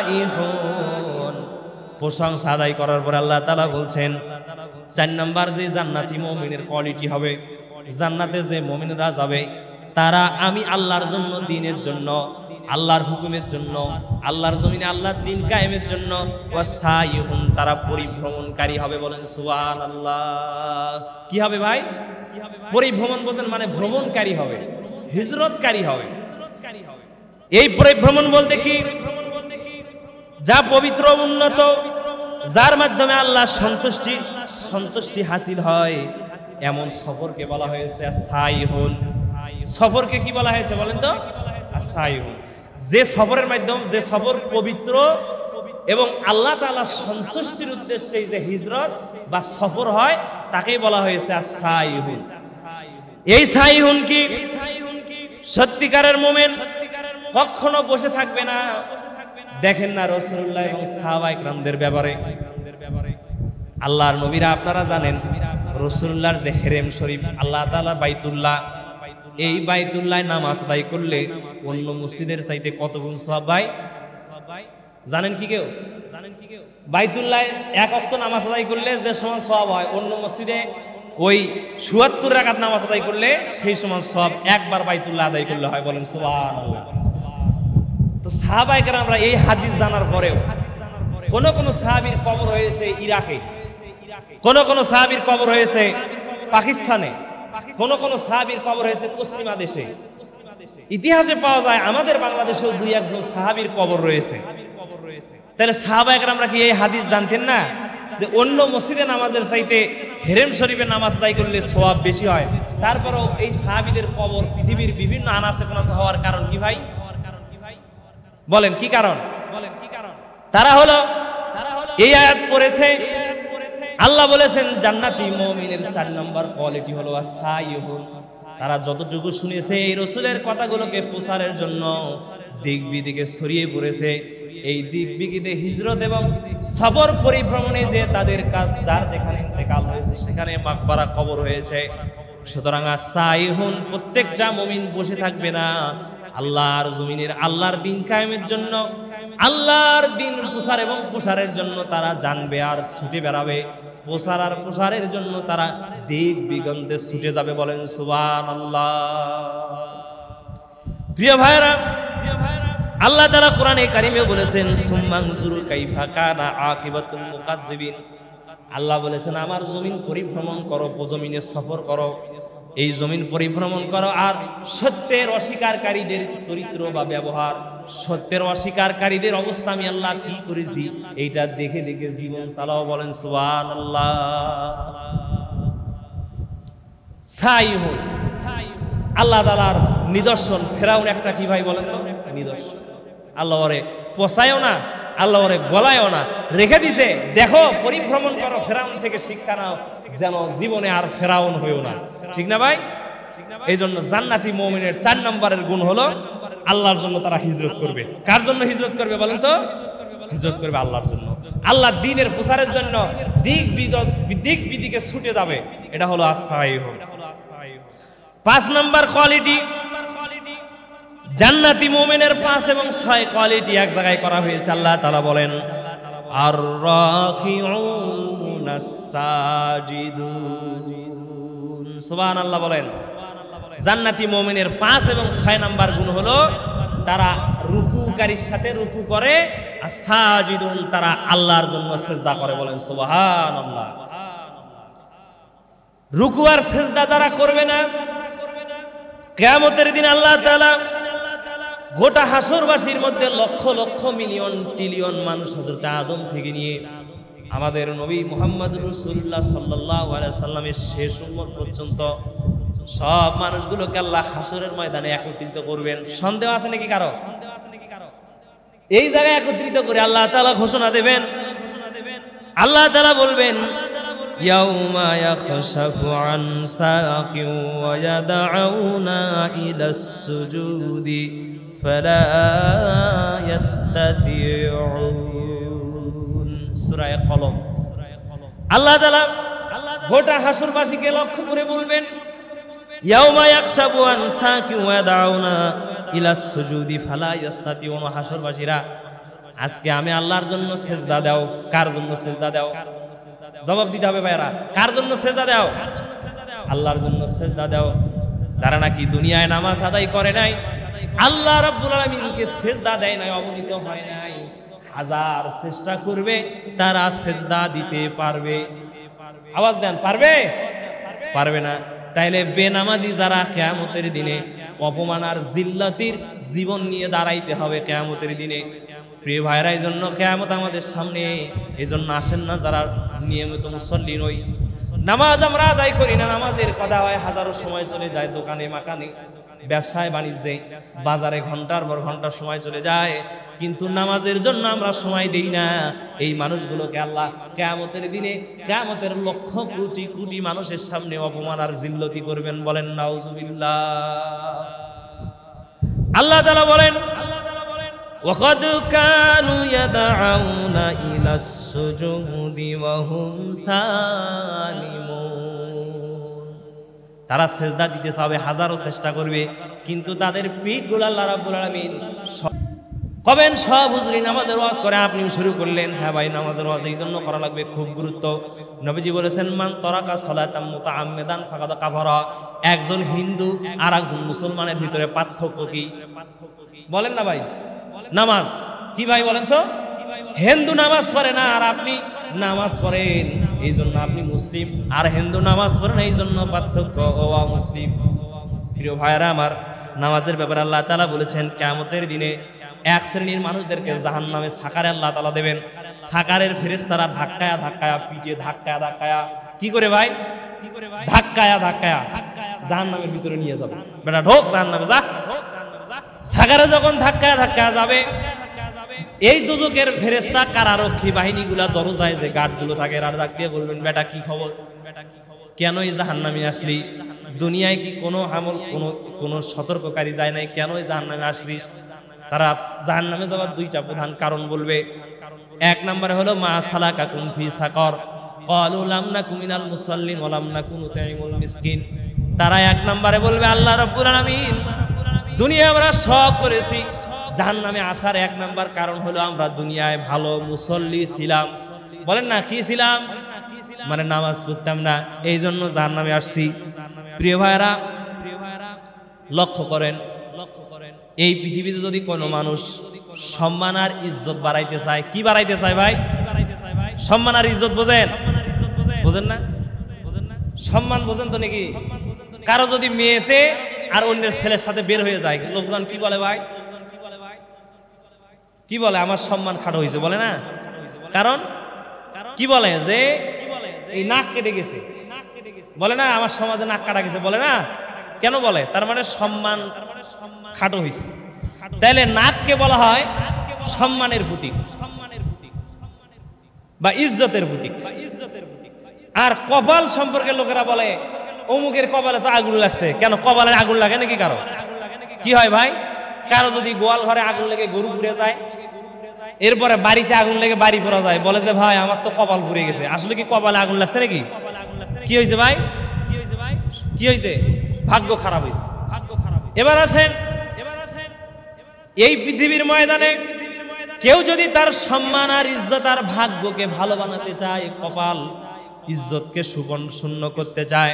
আস-সাইহুন। প্রশংসা আদায় করার পর আল্লাহ তাআলা বলছেন 4 নাম্বার যে জান্নাতি মুমিনের কোয়ালিটি হবে, জান্নাতে যে মুমিনরা যাবে তারা আমি আল্লাহর জন্য, দ্বীনের জন্য, আল্লাহর হুকুমের জন্য, আল্লাহর জমিনে আল্লাহর দ্বীন কায়েমের জন্য ওয়াসাইহুন, তারা পরিভ্রমণকারী হবে। বলেন সুবহানাল্লাহ। কি হবে ভাই? পরিভ্রমণ বোঝেন মানে ভ্রমণকারী হবে, হিজরতকারী হবে। এই পরিভ্রমণ বলতে কি? যা পবিত্র, উন্নত, যার মাধ্যমে আল্লাহ সন্তুষ্টি হাসিল হয়, এমন সফরকে বলা হয়েছে সাইহুন। সফরকে কি বলা হয়েছে বলেন তো? সাইহুন। যে সফরের মাধ্যমে, যে সফর পবিত্র এবং আল্লাহ তাআলার সন্তুষ্টির উদ্দেশ্যে যে হিজরত বা সফর হয় তাকেই বলা হয়েছে সাইহুন। এই সাইহুন কি? সত্যিকারের মুমিন কখনো বসে থাকবে না। দেখেন না রাসূলুল্লাহ এবং সাহাবায়ে কেরামদের ব্যাপারে, আল্লাহর নবীরা আপনারা জানেন রাসূলুল্লাহর যে হেরেম শরীফ, আল্লাহ তাআলা বাইতুল্লাহ, এই বাইতুল্লাহ নামাজ আদায় করলে অন্য মসজিদের চাইতে কত গুণ সওয়াব ভাই জানেন কি কেউ? বাইতুল্লাহ 1 ওয়াক্ত নামাজ আদায় করলে যে সমান সওয়াব হয়, অন্য মসজিদে ওই ৭৪ রাকাত নামাজ আদায় করলে সেই সমান সওয়াব একবার বাইতুল্লাহ আদায় করলে হয়। বলেন সুবহানাল্লাহ। তো সাহাবায়ে কেরামরা এই হাদিস জানার পরেও কোন কোন সাহাবীর কবর হয়েছে ইরাকে, কোন কোন সাহাবীর কবর হয়েছে পাকিস্তানে, কোন কোন সাহাবীর কবর হয়েছে পশ্চিমা দেশে। ইতিহাসে পাওয়া যায় আমাদের বাংলাদেশেও দুই একজন সাহাবীর কবর রয়েছে। তাহলে সাহাবা একরামরা কি এই হাদিস জানতেন না যে অন্য মসজিদে নামাজের চাইতে হেরেম শরীফে নামাজ আদায় করলে সওয়াব বেশি হয়? তারপরেও এই সাহাবীদের কবর পৃথিবীর বিভিন্ন আনাচে কোনাচে হওয়ার কারণ কি ভাই? বলেন কি কারণ? তারা হলো এই আয়াত পড়েছে, আল্লাহ বলেছেন জান্নাতি মুমিনের 4 নম্বর কোয়ালিটি হলো আসাইহুন। তারা যতটুকু শুনেছে এই রাসূলের কথাগুলোকে প্রচারের জন্য দিক বিদিকে ছড়িয়ে পড়েছে। এই দিক বিদিকে হিজরত এবং সফর পরিভ্রমণে যে তাদের কাজ, যার যেখানে ইন্তেকাল হয়েছে সেখানে মাকবারা কবর হয়েছে। সুতরাং আসাইহুন, প্রত্যেকটা মুমিন বসে থাকবে না, আল্লাহর জমিনের আল্লাহর দিন কায়েমের জন্য, আল্লাহর দিন প্রচার এবং প্রসারের জন্য তারা জানবে আর ছুটে বেড়াবে। প্রসার আর প্রসারের জন্য তারা দিক দিগন্তে ছুটে যাবে। বলেন সুবহানাল্লাহ। প্রিয় ভাইরা, আল্লাহ তাআলা কোরআনে কারিমে বলেছেন সুম্মানজুর কাইফা কানা আকিবাতুল মুকাজ্জিবিন। আল্লাহ বলেছেন আমার জমিন পরিভ্রমণ করো, জমিনে সফর করো, এই জমিন পরিভ্রমণ করো আর সত্যের অস্বীকারীদের চরিত্র বা ব্যবহার, সত্যের অস্বীকারীদের অবস্থা আমি আল্লাহ কি করেছি এইটা দেখে দেখে জীবন চালাও। বলেন সুবহানাল্লাহ। সাইহুন, আল্লাহ তাআলার নিদর্শন। ফেরাউন একটা কি ভাই বলেন তো? নিদর্শন। আল্লাহ ওরে পোষায়ও না, আল্লাহ ওরে গলায়ও না, রেখে দিছে। দেখো, পরিভ্রমণ করো, ফেরাউন থেকে শিক্ষা নাও, যেন জীবনে আর ফেরাউন হইও না। ঠিক না ভাই? এই জন্য জান্নাতি মুমিনের 4 নম্বরের গুণ হলো আল্লাহর জন্য তারা হিজরত করবে। কার জন্য হিজরত করবে বলেন তো? হিজরত করবে আল্লাহর জন্য, আল্লাহর দ্বীনের প্রচারের জন্য দিক বিদিকে ছুটে যাবে। এটা হলো আসাইহুন। 5 নম্বর কোয়ালিটি, জান্নাতি মুমিনের 5 এবং 6 কোয়ালিটি এক জায়গায় করা হয়েছে। আল্লাহ তাআলা বলেন আর রাকিউনাস সাজিদুন। সুবহানাল্লাহ বলেন। জান্নাতি মুমিনের 5 এবং 6 নাম্বার গুণ হলো তারা রুকুকারীর সাথে রুকু করে, আর সাজিদুন, তারা আল্লাহর জন্য সিজদা করে। বলেন সুবহানাল্লাহ। রুকু আর সিজদা যারা করবে না, কিয়ামতের দিন আল্লাহ তাআলা গোটা হাসরবাসীর মধ্যে লক্ষ লক্ষ মিলিয়ন ট্রিলিয়ন মানুষ হযরত আদম থেকে নিয়ে আমাদের নবী মুহাম্মদ রাসূলুল্লাহ সাল্লাল্লাহু আলাইহি সাল্লামের শেষ উম্মত পর্যন্ত সব মানুষগুলোকে আল্লাহ হাসরের ময়দানে একত্রিত করবেন। সন্দেহ আছে নাকি কারো? এই জায়গায় একত্রিত করে আল্লাহ তাআলা ঘোষণা দেবেন। আল্লাহ তাআলা বলবেন ইয়াউমা ইয়াখশাফু আন সাকিন ওয়া ইয়াদউনা ইলাস সুজুদি ফালা ইস্তাতিউন। সূরা কলম। আল্লাহ তাআলা গোটা হাসরবাসীকে লক্ষ্য করে বলবেন ইয়াউমা ইয়াখশাফু আন সাকিন ওয়া ইয়াদউনা ইলাস সুজুদি ফালা ইস্তাতিউন। হাসরবাসীরা, আজকে আমি আল্লাহর জন্য সিজদা দাও। কার জন্য সিজদা দাও? জবাব দিতে হবে ভাইরা। কার জন্য সিজদা দাও? আল্লাহর জন্য সিজদা দাও। যারা নাকি দুনিয়ায় নামাজ আদায় করে নাই, আল্লাহ রাব্বুল আলামিনকে সিজদা দেয় নাই, অবনীত হয় নাই, হাজার চেষ্টা করবে তারা সিজদা দিতে পারবে। আওয়াজ দেন, পারবে? পারবে না। তাইলে বেনামাজি যারা কিয়ামতের দিনে অপমান আর জিল্লাতির জীবন নিয়ে দাঁড়াইতে হবে কিয়ামতের দিনে। প্রিয় ভাইরা, এই জন্য কিয়ামত আমাদের সামনে। এই জন্য আসেন না যারা নিয়মিত মুসল্লি নই, নামাজ আমরা আদায় করি না, নামাজের কথা হয় হাজারো সময় চলে যায়, দোকানে মাকানে ব্যবসায় বাণিজ্যে বাজারে ঘন্টার পর ঘন্টা সময় চলে যায়, কিন্তু নামাজের জন্য আমরা সময় দেই না। এই মানুষগুলোকে আল্লাহ কিয়ামতের দিনে, কিয়ামতের লক্ষ কোটি কোটি মানুষের সামনে অপমান আর জিল্লতি করবেন। বলেন নাউজুবিল্লাহ। আল্লাহ তাআলা বলেন وَقَدْ كَانُوا يَدْعُونَ إِلَى السُّجُودِ وَهُمْ سَالِمُونَ। তারা সিজদা দিতে চাবে, হাজারো চেষ্টা করবে, কিন্তু তাদের পিঠগুলো আল্লাহ রাব্বুল আলামিন কবেন সব হুজুরি নামাজের ওয়াজ করে, আপনিও শুরু করলেন। হ্যাঁ ভাই, নামাজের ওয়াজ এই জন্য করা লাগবে, খুব গুরুত্ব। নবীজি বলেছেন মান তারাকা সালাতাম মুতাআম্মিদান ফাকাদ কাফারা। একজন হিন্দু আর একজন মুসলমানের ভিতরে পার্থক্য কি বলেন না ভাই? নামাজ কি ভাই বলেন তো? হিন্দু নামাজ পড়ে না আর আপনি নামাজ পড়েন। এই জন্য আপনি মুসলিম, আর হিন্দু নামাজ পড়েন এই জন্য পার্থক্য, ও মুসলিম। প্রিয় ভাইরা আমার, নামাজের ব্যাপারে আল্লাহ তাআলা বলেছেন কিয়ামতের দিনে এক শ্রেণীর মানুষদেরকে জাহান্নামে সাকারে আল্লাহ তাআলা দেবেন। সাকারের ফেরেশতারা ধাক্কায়া ধাক্কায়া পিটিয়ে ধাক্কায়া ধাক্কায়া কি করে ভাই, ধাক্কায়া ধাক্কায়া জাহান্নামের ভিতরে নিয়ে যাবে। বেটা ঢোক জাহান্নামে যা। সাকারে যখন ধাক্কায়া ধাক্কায়া যাবে, এই দুজকের ফেরেশতা কারারক্ষী বাহিনীগুলা দরজায় যে গার্ডগুলো থাকে আর ডাক দিয়ে বলবেন, বেটা কি খবর, কেন এই জাহান্নামে আসলি? দুনিয়ায় কি কোনো আমল কোনো সতর্ককারী যায় নাই, কেন এই জাহান্নামে আসলিস? তারা জাহান্নামে যাওয়ার দুইটা প্রধান কারণ বলবে। এক নম্বরে হলো মা সালাকাকুম ফি সাকর ক্বালু লাম নাকু মিনাল মুসাল্লিন ওয়া লাম নাকু নুতঈমুল মিসকিন। তারা এক নম্বরে বলবে, আল্লাহ রাব্বুল আলামিন দুনিয়ায় আমরা সব করেছি, জাহান্নামে আসার এক নাম্বার কারণ হলো আমরা দুনিয়ায় ভালো মুসল্লি ছিলাম। বলেন না কি ছিলাম? মানে নামাজ পড়তাম না, এই জন্য জাহান্নামে আসছি। প্রিয় ভাইরা লক্ষ্য করেন, এই পৃথিবীতে যদি কোনো মানুষ সম্মান আর ইজ্জত বাড়াইতে চায়, কি বাড়াইতে চায় ভাই? সম্মান আর ইজ্জত বোঝেন? বোঝেন না? সম্মান বোঝেন তো নাকি? কারো যদি মেয়েতে আর অন্যের ছেলের সাথে বের হয়ে যায়, লোকজন কি বলে ভাই? কি বলে? আমার সম্মান খাটো হয়েছে বলে না? কারণ কি বলে? যে এই নাক কেটে গেছে বলে না, আমার সমাজে নাক কাটা গেছে বলে না? কেন বলে? তার মানে সম্মান খাটো হয়েছে। তাইলে নাককে বলা হয় সম্মানের প্রতীক বা ইজ্জতের প্রতীক। আর কপাল সম্পর্কে লোকেরা বলে অমুকের কপালে তো আগুন লাগছে। কেন কপালে আগুন লাগে নাকি কারো? কি হয় ভাই? কারো যদি গোয়াল ঘরে আগুন লেগে গরু পুড়ে যায়, এরপরে বাড়িতে আগুন লেগে বাড়ি পড়া যায়, বলে যে ভাই আমার তো কপাল পুড়ে গেছে। আসলে কি কপালে আগুন লাগছে নাকি? কি হয়েছে ভাই? কি হয়েছে? ভাগ্য খারাপ হয়েছে। এবার আসেন, এই পৃথিবীর ময়দানে কেউ যদি তার সম্মান আর ইজ্জত আর ভাগ্যকে ভালো বানাতে চায়, কপাল ইজ্জতকে শূন্য করতে চায়,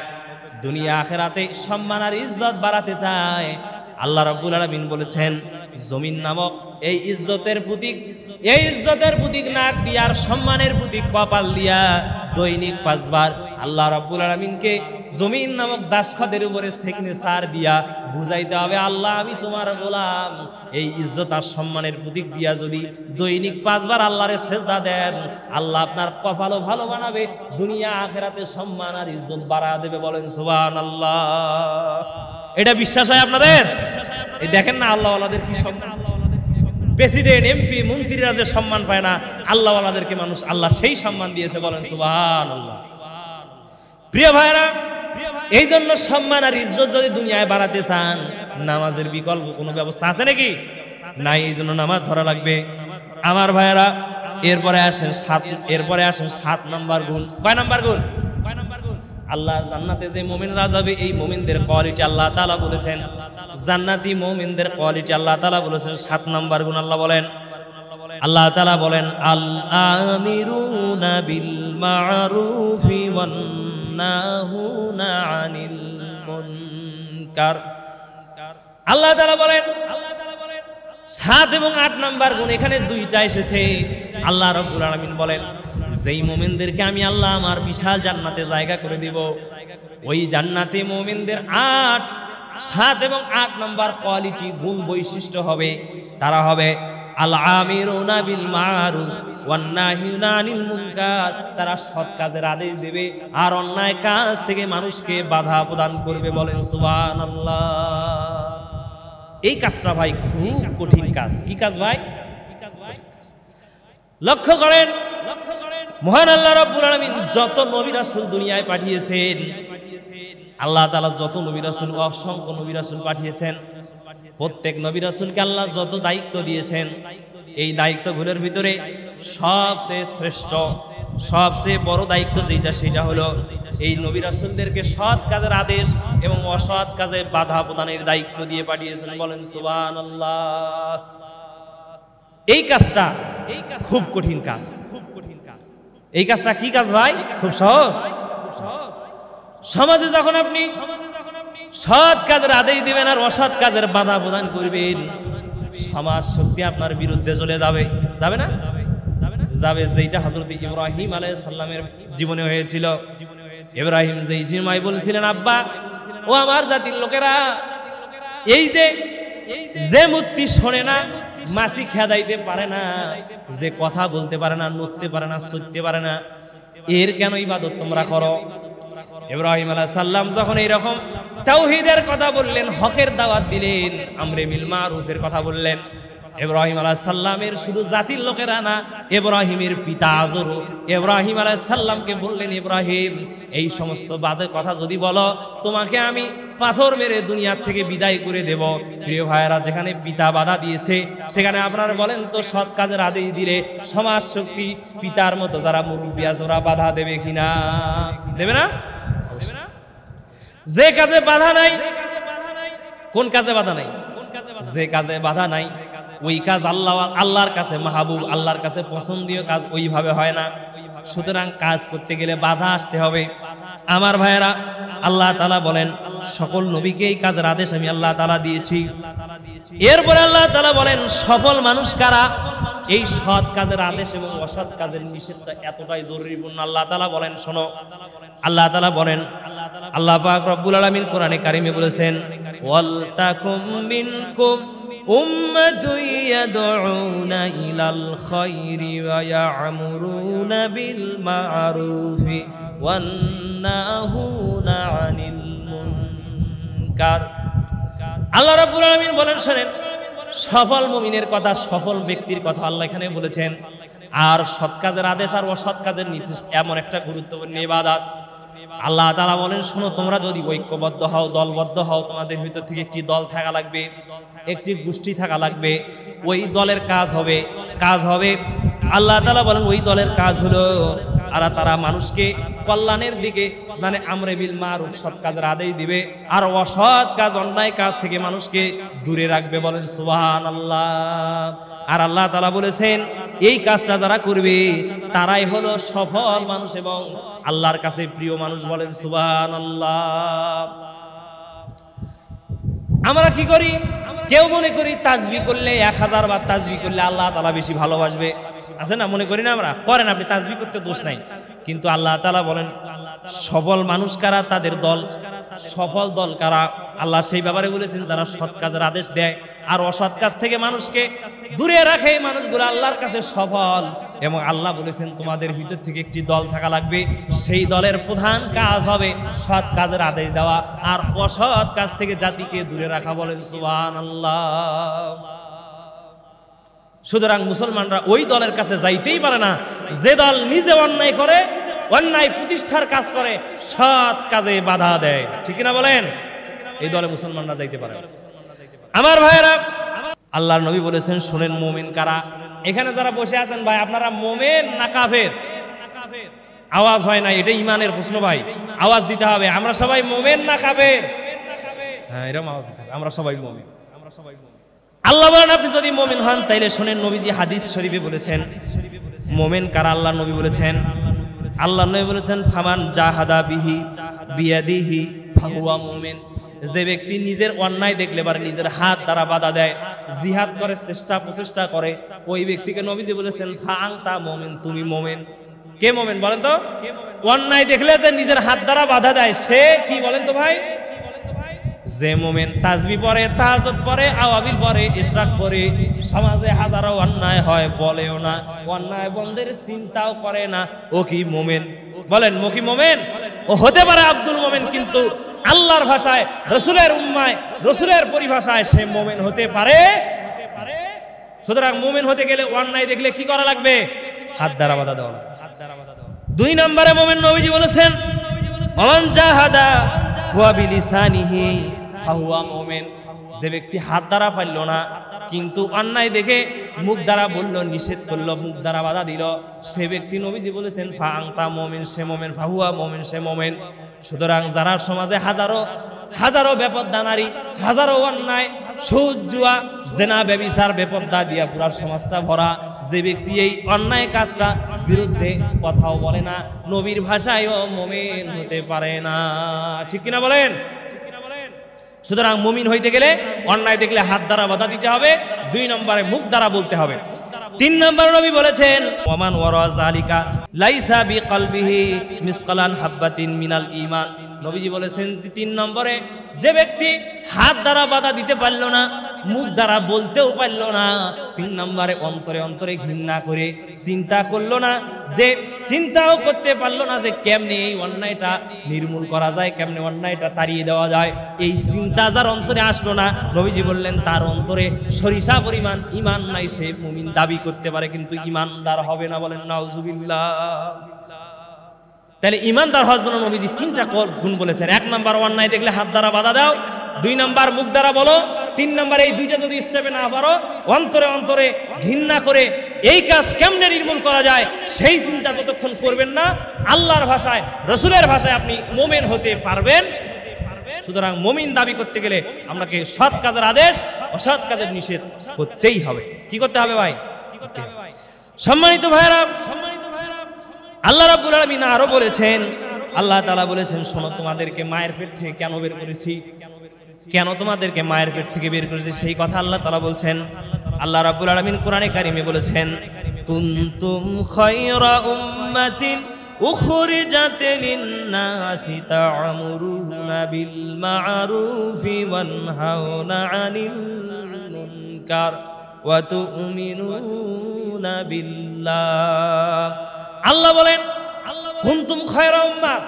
দুনিয়া আখিরাতে সম্মান আর ইজ্জত বাড়াতে চায়, আল্লাহ রাব্বুল আলামিন বলেছেন জমিন নামক এই ইজ্জতের প্রতীক, এই ইজ্জতের প্রতীক নাক দিয়া আর সম্মানের প্রতীক কপাল দিয়া দৈনিক 5 বার আল্লাহ রাব্বুল আলামিনকে জমিন নামক দাসখতের উপরে সিগনেচার দিয়া বুঝাইতে হবে, আল্লাহ আমি তোমার গোলাম। এই ইজ্জত আর সম্মানের প্রতীক দিয়া যদি দৈনিক 5 বার আল্লাহরে সিজদা দেন, আল্লাহ আপনার কপালও ভালো বানাবে, দুনিয়া আখিরাতে সম্মান আর ইজ্জত বাড়ায় দেবে। বলেন সুবহানাল্লাহ। এটা বিশ্বাস হয় আপনাদের? এই দেখেন না আল্লাহ ওয়ালাদের কি সম্মান। প্রেসিডেন্ট, এমপি, মন্ত্রীরা যে সম্মান পায় না, আল্লাহ ওয়ালাদেরকে মানুষ আল্লাহ সেই সম্মান দিয়েছে। বলেন সুবহানাল্লাহ। প্রিয় ভাইরা, এই জন্য সম্মান আর ইজ্জত যদি দুনিয়ায় বাড়াতে চান, নামাজের বিকল্প কোনো ব্যবস্থা আছে নাকি? নাই। এই জন্য নামাজ ধরা লাগবে আমার ভাইরা। এরপরে আসেন 7 নাম্বার গুণ। কয় নাম্বার গুণ? আল্লাহ জান্নাতে যে মুমিনরা যাবে, এই মুমিনদের কোয়ালিটি আল্লাহ তাআলা বলেছেন, জান্নাতি মুমিনদের কোয়ালিটি আল্লাহ তাআলা বলেছেন 7 নাম্বার গুণ। আল্লাহ তাআলা বলেন আল আমিরুনা বিল মারুফি ওয়ান নাহুনা আনিল মুনকার। আল্লাহ তাআলা বলেন 7 এবং 8 নাম্বার গুণ, এখানে 2টা এসেছে। আল্লাহ রাব্বুল আলামিন বলেন যেই মুমিনদেরকে আমি আল্লাহ আমার বিশাল জান্নাতে জায়গা করে দিব, ওই জান্নাতে মুমিনদের 7 এবং 8 নাম্বার কোয়ালিটি গুণ বৈশিষ্ট্য হবে। তারা হবে আল আমিরুনা বিল মারুফ ওয়ান নাহিউনা আনিল মুনকার। তারা সৎ কাজের আদেশ দেবে আর অন্যায় কাজ থেকে মানুষকে বাধা প্রদান করবে। বলেন সুবহানাল্লাহ। এই কাজটা ভাই খুব কঠিন কাজ। কি কাজ ভাই? লক্ষ্য করেন, মহান আল্লাহ রাব্বুল আলামিন যত নবী রাসূল দুনিয়ায় পাঠিয়েছেন, আল্লাহ তাআলা যত নবী রাসূল, অসংখ্য নবী রাসূল পাঠিয়েছেন, প্রত্যেক নবী রাসূলকে আল্লাহ যত দায়িত্ব দিয়েছেন, এই দায়িত্বগুলোর ভিতরে সবচেয়ে শ্রেষ্ঠ, সবচেয়ে বড় দায়িত্ব যেটা, সেটা হলো এই নবী রাসূলদেরকে সৎ কাজের আদেশ এবং অসৎ কাজে বাধা প্রদানের দায়িত্ব দিয়ে পাঠিয়েছেন। বলেন সুবহানাল্লাহ। এই কাজটা খুব কঠিন কাজ। এই কাজটা কি কাজ ভাই? খুব সহজ। সমাজে যখন আপনি সৎ কাজের আদেশ দিবেন আর অসৎ কাজের বাধা প্রদান করবেন, সমাজ শক্তি আপনার বিরুদ্ধে চলে যাবে। যাবে না? যাবে, যেটা হযরত ইব্রাহিম আলাইহিস সালামের জীবনে হয়েছিল। ইব্রাহিম যেই সময় বলছিলেন, আব্বা ও আমার জাতির লোকেরা, এই যে মূর্তি শোনে না, মাছি খেদাইতে পারে না, যে কথা বলতে পারে না, নড়তে পারে না, চলতে পারে না, এর কেন ইবাদত তোমরা করো? ইব্রাহিম আলাইহিস সালাম যখন এইরকম তাওহীদের কথা বললেন, হকের দাওয়াত দিলেন, আমরে বিল মারুফের কথা বললেন, ইব্রাহিম আলাইহিস সালামের শুধু জাতির লোকেরা না, ইব্রাহিমের পিতা আজর ইব্রাহিম আলাইহিস সালামকে বললেন, ইব্রাহিম এই সমস্ত বাজে কথা যদি বলো, তোমাকে আমি পাথর মেরে দুনিয়া থেকে বিদায় করে দেব। প্রিয় ভাইয়েরা, যেখানে পিতা বাধা দিয়েছে, সেখানে আপনারা বলেন তো সৎ কাজের আদেশ দিলে সমাজ শক্তি পিতার মতো যারা মুরব্বী আছে ওরা বাধা দেবে কিনা? দেবে না? যে কাজে বাধা নাই, কোন কাজে বাধা নাই? যে কাজে বাধা নাই ওই কাজ আল্লাহর কাছে মাহবুব, আল্লাহর কাছে পছন্দীয় কাজ ওইভাবে হয় না। সুতরাং কাজ করতে গেলে বাধা আসতে হবে। আমার ভাইয়েরা, আল্লাহ তাআলা বলেন সকল নবীকে এই কাজের আদেশ আমি আল্লাহ তাআলা দিয়েছি। এরপরে আল্লাহ তাআলা বলেন সফল মানুষ কারা? এই সৎ কাজের আদেশ এবং অসৎ কাজের নিষেধটা এতটাই জরুরিপূর্ণ। আল্লাহ তাআলা বলেন, শোনো, আল্লাহ তাআলা বলেন, আল্লাহ পাক রব্বুল আলামিন কোরআনে কারিমে বলেছেন, ওয়াল তাকুম মিনকুম উম্মাতুন ইয়াদউনা ইলাল খায়রি ওয়া ইয়া'মুরুনা বিল মা'রুফি ওয়ান নাহুনা আনিল মুনকার। আল্লাহ রাব্বুল আলামিন বলেন, শুনেন, সফল মুমিনের কথা, সফল ব্যক্তির কথা আল্লাহ এখানে বলেছেন। আর সৎ কাজের আদেশ আর অসৎ কাজের নির্দেশ এমন একটা গুরুত্বপূর্ণ ইবাদত। আল্লাহ তাআলা বলেন, শোনো, তোমরা যদি ঐক্যবদ্ধ হও, দলবদ্ধ হও, তোমাদের ভিতর থেকে একটি দল থাকা লাগবে, একটি গোষ্ঠী থাকা লাগবে। ওই দলের কাজ হবে আল্লাহ তাআলা বলেন ওই দলের কাজ হলো তারা মানুষকে কল্যাণের দিকে, মানে আমরে বিল মারুফ, সৎ কাজের আদেশ দিবে, আর অসৎ কাজ, অন্যায় কাজ থেকে মানুষকে দূরে রাখবে। বলেন সুবহানাল্লাহ। আর আল্লাহ তাআলা বলেছেন এই কাজটা যারা করবে তারাই হলো সফল মানুষ এবং আল্লাহর কাছে প্রিয় মানুষ। বলেন সুবহানাল্লাহ। আমরা কি করি? কেউ মনে করি তাসবিহ করলে 1000 বার তাসবিহ করলে আল্লাহ তাআলা বেশি ভালোবাসবে, আছে না? মনে করি না আমরা? করেন, আপনি তাসবিহ করতে দোষ নাই। কিন্তু আল্লাহ তাআলা বলেন সফল মানুষ কারা, তাদের দল, সফল দল কারা, আল্লাহ সেই ব্যাপারে বলেছেন যারা সৎ কাজের আদেশ দেয় আর অসৎ কাজ থেকে মানুষকে দূরে রাখে, এই মানুষগুলো আল্লাহর কাছে সফল। এবং আল্লাহ বলেছেন তোমাদের ভিতর থেকে একটি দল থাকা লাগবে, সেই দলের প্রধান কাজ হবে সৎ কাজের আদেশ দেওয়া আর অসৎ কাজ থেকে জাতিকে দূরে রাখা। বলেন সুবহানাল্লাহ। সুতরাং মুসলমানরা ওই দলের কাছে যাইতেই পারে না যে দল নিজে অন্যায় করে, অন্যায় প্রতিষ্ঠার কাজ করে, সৎ কাজে বাধা দেয়। ঠিক না বলেন? এই দলে মুসলমানরা যাইতে পারে। আমার ভাইয়েরা, আল্লাহর নবী বলেছেন, শুনেন মুমিন কারা? এখানে যারা বসে আছেন ভাই, আপনারা মুমিন না কাফের? আওয়াজ হয় না, এটা ইমানের প্রশ্ন ভাই, আওয়াজ দিতে হবে। আমরা সবাই মুমিন না কাফের? হ্যাঁ, এরকম আওয়াজ দিতে হবে। আমরা সবাই মুমিন। আল্লাহ বলেন আপনি যদি মুমিন হন তাইলে শুনেন, নবীজি হাদিস শরীফে বলেছেন মুমিন কারা। আল্লাহ নবী বলেছেন, আল্লাহ নবী বলেছেন, ফামান জাহাদা বিহি বিয়াদিহি ফাহুয়া মুমিন। যে ব্যক্তি নিজের অন্যায় দেখলে বা নিজের হাত দ্বারা বাধা দেয়, জিহাদ করে, প্রচেষ্টা করে, ওই ব্যক্তিকে নবীজি বলেছেন ফাআনতা মুমিন, তুমি মুমিন। কে মুমিন বলেন তো? অন্যায় দেখলে যে নিজের হাত দ্বারা বাধা দেয় সে কি বলেন তো ভাই? যে মুমিন তাসবিহ পড়ে, তাহাজ্জুদ পড়ে, আওয়াবিল পড়ে, ইশরাক পড়ে, সমাজে হাজারো অন্যায় হয় বলেও না, অন্যায় বন্ধের চিন্তাও করে না, ও কি মুমিন? বলেন ও কি মুমিন? ও হতে পারে আব্দুল মুমিন, কিন্তু আল্লাহর ভাষায়, রাসূলের উম্মায়, রাসূলের পরিভাষায় সে মুমিন হতে পারে। সুতরাং মুমিন হতে গেলে অন্যায় দেখলে কি করা লাগবে? হাত দ্বারা বাধা দেওয়া লাগবে। 2 নম্বরে মুমিন নবীজি বলেছেন, মান জাহাদা ওয়া বিলিসানিহি ফাহুয়া মুমিন। যে ব্যক্তি হাত দ্বারা পারল না কিন্তু অন্যায় দেখে মুখ দ্বারা বলল, নিষেধ করলো, মুখ দ্বারা বাধা দিল, সে ব্যক্তি নবীজি বলেছেন ফাআনতা মুমিন, সে মুমিন, ফাহুয়া মুমিন, সে মুমিন। সুতরাং যারা সমাজে হাজারো বেপরদা নারী, হাজারো অন্যায়, সুদ, জুয়া, জেনা, ব্যভিচার, বেপরদা দিয়া পুরা সমাজটা ভরা, যে ব্যক্তি এই অন্যায় কাজটা বিরুদ্ধে কথাও বলে না, নবীর ভাষায়ও মুমিন হতে পারে না। ঠিক কিনা বলেন? সুতরাং মুমিন হইতে গেলে অন্যায় দেখলে হাত দ্বারা বাধা দিতে হবে, 2 নম্বরে মুখ দ্বারা বলতে হবে। তিন নম্বর নবী বলেছেন ওয়ামান ওয়ারা যালিকা লাইসা বিকলবিহি মিসকালান হাববাতিন মিনাল ঈমান। নবীজি বলেছেন তিন নম্বরে যে ব্যক্তি হাত দ্বারা বাধা দিতে পারলো না, মুখ দ্বারা বলতেও পারলো না, তিন নম্বরে অন্তরে অন্তরে ঘৃণা করে চিন্তা করলো না, যে চিন্তাও করতে পারলো না যে কেমনে এই অন্যায়টা নির্মূল করা যায়, কেমনে অন্যায়টা তাড়িয়ে দেওয়া যায়, এই চিন্তা যার অন্তরে আসলো না, নবীজি বললেন তার অন্তরে সরিষা পরিমাণ ঈমান নাই, সে মুমিন দাবি করতে পারে কিন্তু ঈমানদার হবে না। বলেন নাউজুবিল্লাহ। তাহলে ঈমানদার হওয়ার জন্য নবীজি তিনটা গুণ বলেছেন। এক নাম্বার অন্যায় দেখলে হাত দ্বারা বাধা দাও, দুই নাম্বার মুখ দ্বারা বলো, তিন নাম্বার এই দুইটা যদি স্টেপে না পারো অন্তরে অন্তরে ঘৃণা করে এই কাজ কেমনে নির্মূল করা যায় সেই চিন্তা যতক্ষণ করবেন না, আল্লাহর ভাষায় রাসূলের ভাষায় আপনি মুমিন হতে পারবেন। সুতরাং মুমিন দাবি করতে গেলে আমাকে সৎ কাজের আদেশ, অসৎ কাজের নিষেধ করতেই হবে। কি করতে হবে ভাই? সম্মানিত ভাইরা, আল্লাহ রাব্বুল আলামিন আরো বলেছেন, আল্লাহ তাআলা বলেছেন শোনো তোমাদেরকে মায়ের পেট থেকে কেন বের করেছি, কেন তোমাদেরকে মায়ের পেট থেকে বের করেছি সেই কথা আল্লাহ তাআলা বলছেন। আল্লাহ রাব্বুল আলামিন কোরআনে কারিমে বলেছেন কুনতুম খায়রা উম্মাতিন উখরিজাত লিন-নাসি তা'মুরুনা বিল মা'রুফি ওয়া তানহাউনা 'আনিল মুনকার ওয়া তু'মিনুনা বিল্লাহ। আল্লাহ বলেন কুনতুম খায়রা উম্মাহ,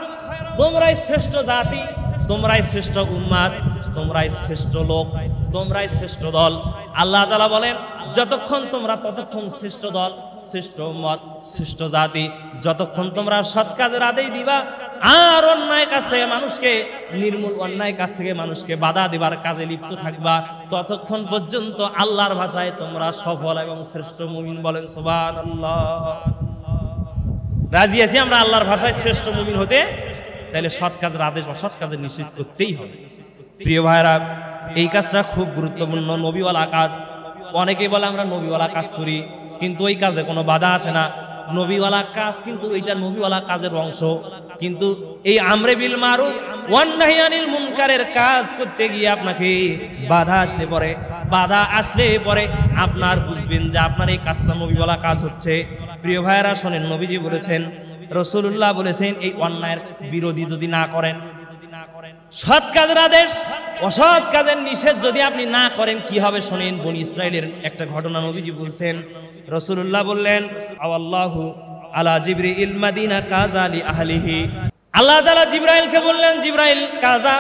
তোমরাই শ্রেষ্ঠ জাতি, তোমরাই শ্রেষ্ঠ উম্মাত, তোমরাই শ্রেষ্ঠ লোক, তোমরাই শ্রেষ্ঠ দল। আল্লাহ তাআলা বলেন যতক্ষণ তোমরা ততক্ষণ শ্রেষ্ঠ দল, শ্রেষ্ঠ উম্মত, শ্রেষ্ঠ জাতি, যতক্ষণ তোমরা সৎ কাজের আদেশ দিবা আর অন্যায় কাজ থেকে মানুষকে নির্মূল, অন্যায় কাজ থেকে মানুষকে বাধা দেবার কাজে লিপ্ত থাকবা, ততক্ষণ পর্যন্ত আল্লাহর ভাষায় তোমরা সফল এবং শ্রেষ্ঠ মুমিন। বলেন সুবহানাল্লাহ। রাজি আছি আমরা আল্লাহর ভাষায় শ্রেষ্ঠ মুমিন হতে, তাহলে সৎ কাজের আদেশ অসৎ কাজের নিষেধ করতেই হবে। প্রিয় ভাইরা, এই কাজটা খুব গুরুত্বপূর্ণ, নবীওয়ালা কাজ। অনেকেই বলে আমরা নবীওয়ালা কাজ করি কিন্তু ওই কাজে কোনো বাধা আসে না। নবীওয়ালা কাজ কিন্তু এটা নবীওয়ালা কাজের অংশ, কিন্তু এই আমরে বিল মারুফ ওয়ান নাহি আনিল মুনকারের কাজ করতে গিয়ে আপনাকে বাধা আসলে পরে আপনার বুঝবেন যে আপনার এই কাজটা নবীওয়ালা কাজ হচ্ছে। প্রিয় ভাইরা শোনেন, নবীজি বলেছেন, রাসূলুল্লাহ বলেছেন এই অন্যায়ের বিরোধী যদি না করেন, সৎ কাজের আদেশ অসৎ কাজের নিষেধ যদি আপনি না করেন কি হবে শোনেন। বনি ইসরাইলের একটা ঘটনা নবীজি বলছেন, রাসূলুল্লাহ বললেন আল্লাহু আলা জিবরিল মাদিনা কাযা লি আহলিহি, আল্লাহ তাআলা জিবরাইলকে বললেন জিবরাইল কাযা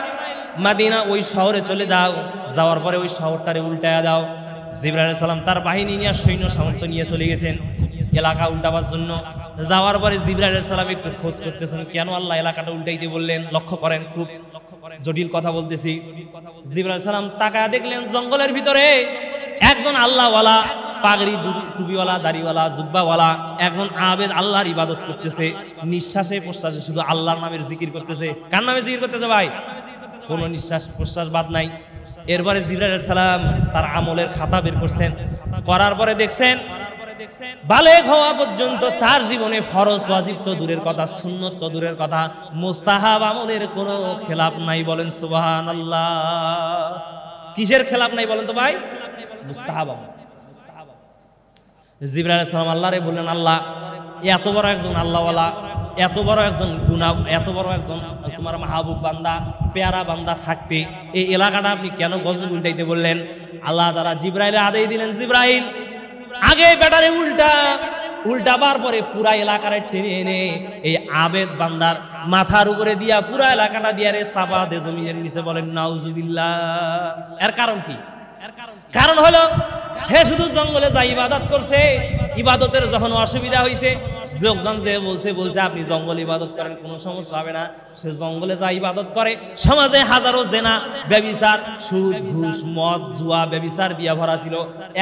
মাদিনা ওই শহরে চলে যাও, যাওয়ার পরে ওই শহরটারে উল্টায়া দাও। জিবরাইল আলাইহিস সালাম তার বাহিনী নিয়ে সৈন্য সামন্ত নিয়ে চলে গেছেন এলাকা উল্টাবার জন্য। যাওয়ার পরে জিবরাইল আলাইহিস সালাম একটু খোঁজ করতেছেন কেন আল্লাহ এলাকাটা উল্টাইতে বললেন। লক্ষ্য করেন, খুব জটিল কথা বলতেছি। জিবরাইল আলাইহিস সালাম তাকায় দেখলেন জঙ্গলের ভিতরে একজন আল্লাহওয়ালা, পাগড়ি টুপিওয়ালা, দাড়িওয়ালা, জুব্বাওয়ালা একজন আবেদ আল্লাহর ইবাদত করতেছে, নিঃশ্বাসে প্রশ্বাসে শুধু আল্লাহর নামের জিকির করতেছে। কার নামে জিকির করতেছে ভাই? কোনো নিঃশ্বাস প্রশ্বাস বাদ নাই। এরপরে জিবরাইল আলাইহিস সালাম তার আমলের খাতা বের করছেন, করার পরে দেখছেন বালেগ হওয়া পর্যন্ত তার জীবনে ফরজ ওয়াজিব তো দূরের কথা, সুন্নত তো দূরের কথা, মুস্তাহাব আমলের কোনো খেলাপ নাই। বলেন সুবহানাল্লাহ। কিসের খেলাপ নাই বলেন তো ভাই? মুস্তাহাব আমল। জিবরাইল আলাইহিস সালাম আল্লাহরে বললেন, আল্লাহ এত বড় একজন আল্লাহওয়ালা, এত বড় একজন গুনাহ, এত বড় একজন তোমার মাহবুব বান্দা, পেয়ারা বান্দা থাকতে এই এলাকাটা আপনি কেন গজব উল্টাইতে বললেন? আল্লাহ তাআলা জিবরাইলের আদেশ দিলেন, জিবরাইল আগে ব্যাটারে উল্টাবার পরে পুরা এলাকারে টেনে এনে এই আবেদ বান্দার মাথার উপরে দিয়া পুরা এলাকাটা দিয়া রে চাপা দে জমিনের নিচে। বলেন নাউজুবিল্লাহ। এর কারণ কি? কারণ হলো সে শুধু জঙ্গলে যা ইবাদত করছে, ইবাদতের যখন অসুবিধা হয়েছে লোকজন যে বলছে আপনি জঙ্গলে ইবাদত করেন কোনো সমস্যা হবে না, সে জঙ্গলে যা ইবাদত করে সমাজে হাজারো জেনা, ব্যভিচার, সুদ, ঘুষ, মদ, জুয়া, ব্যভিচার দিয়া ভরা ছিল।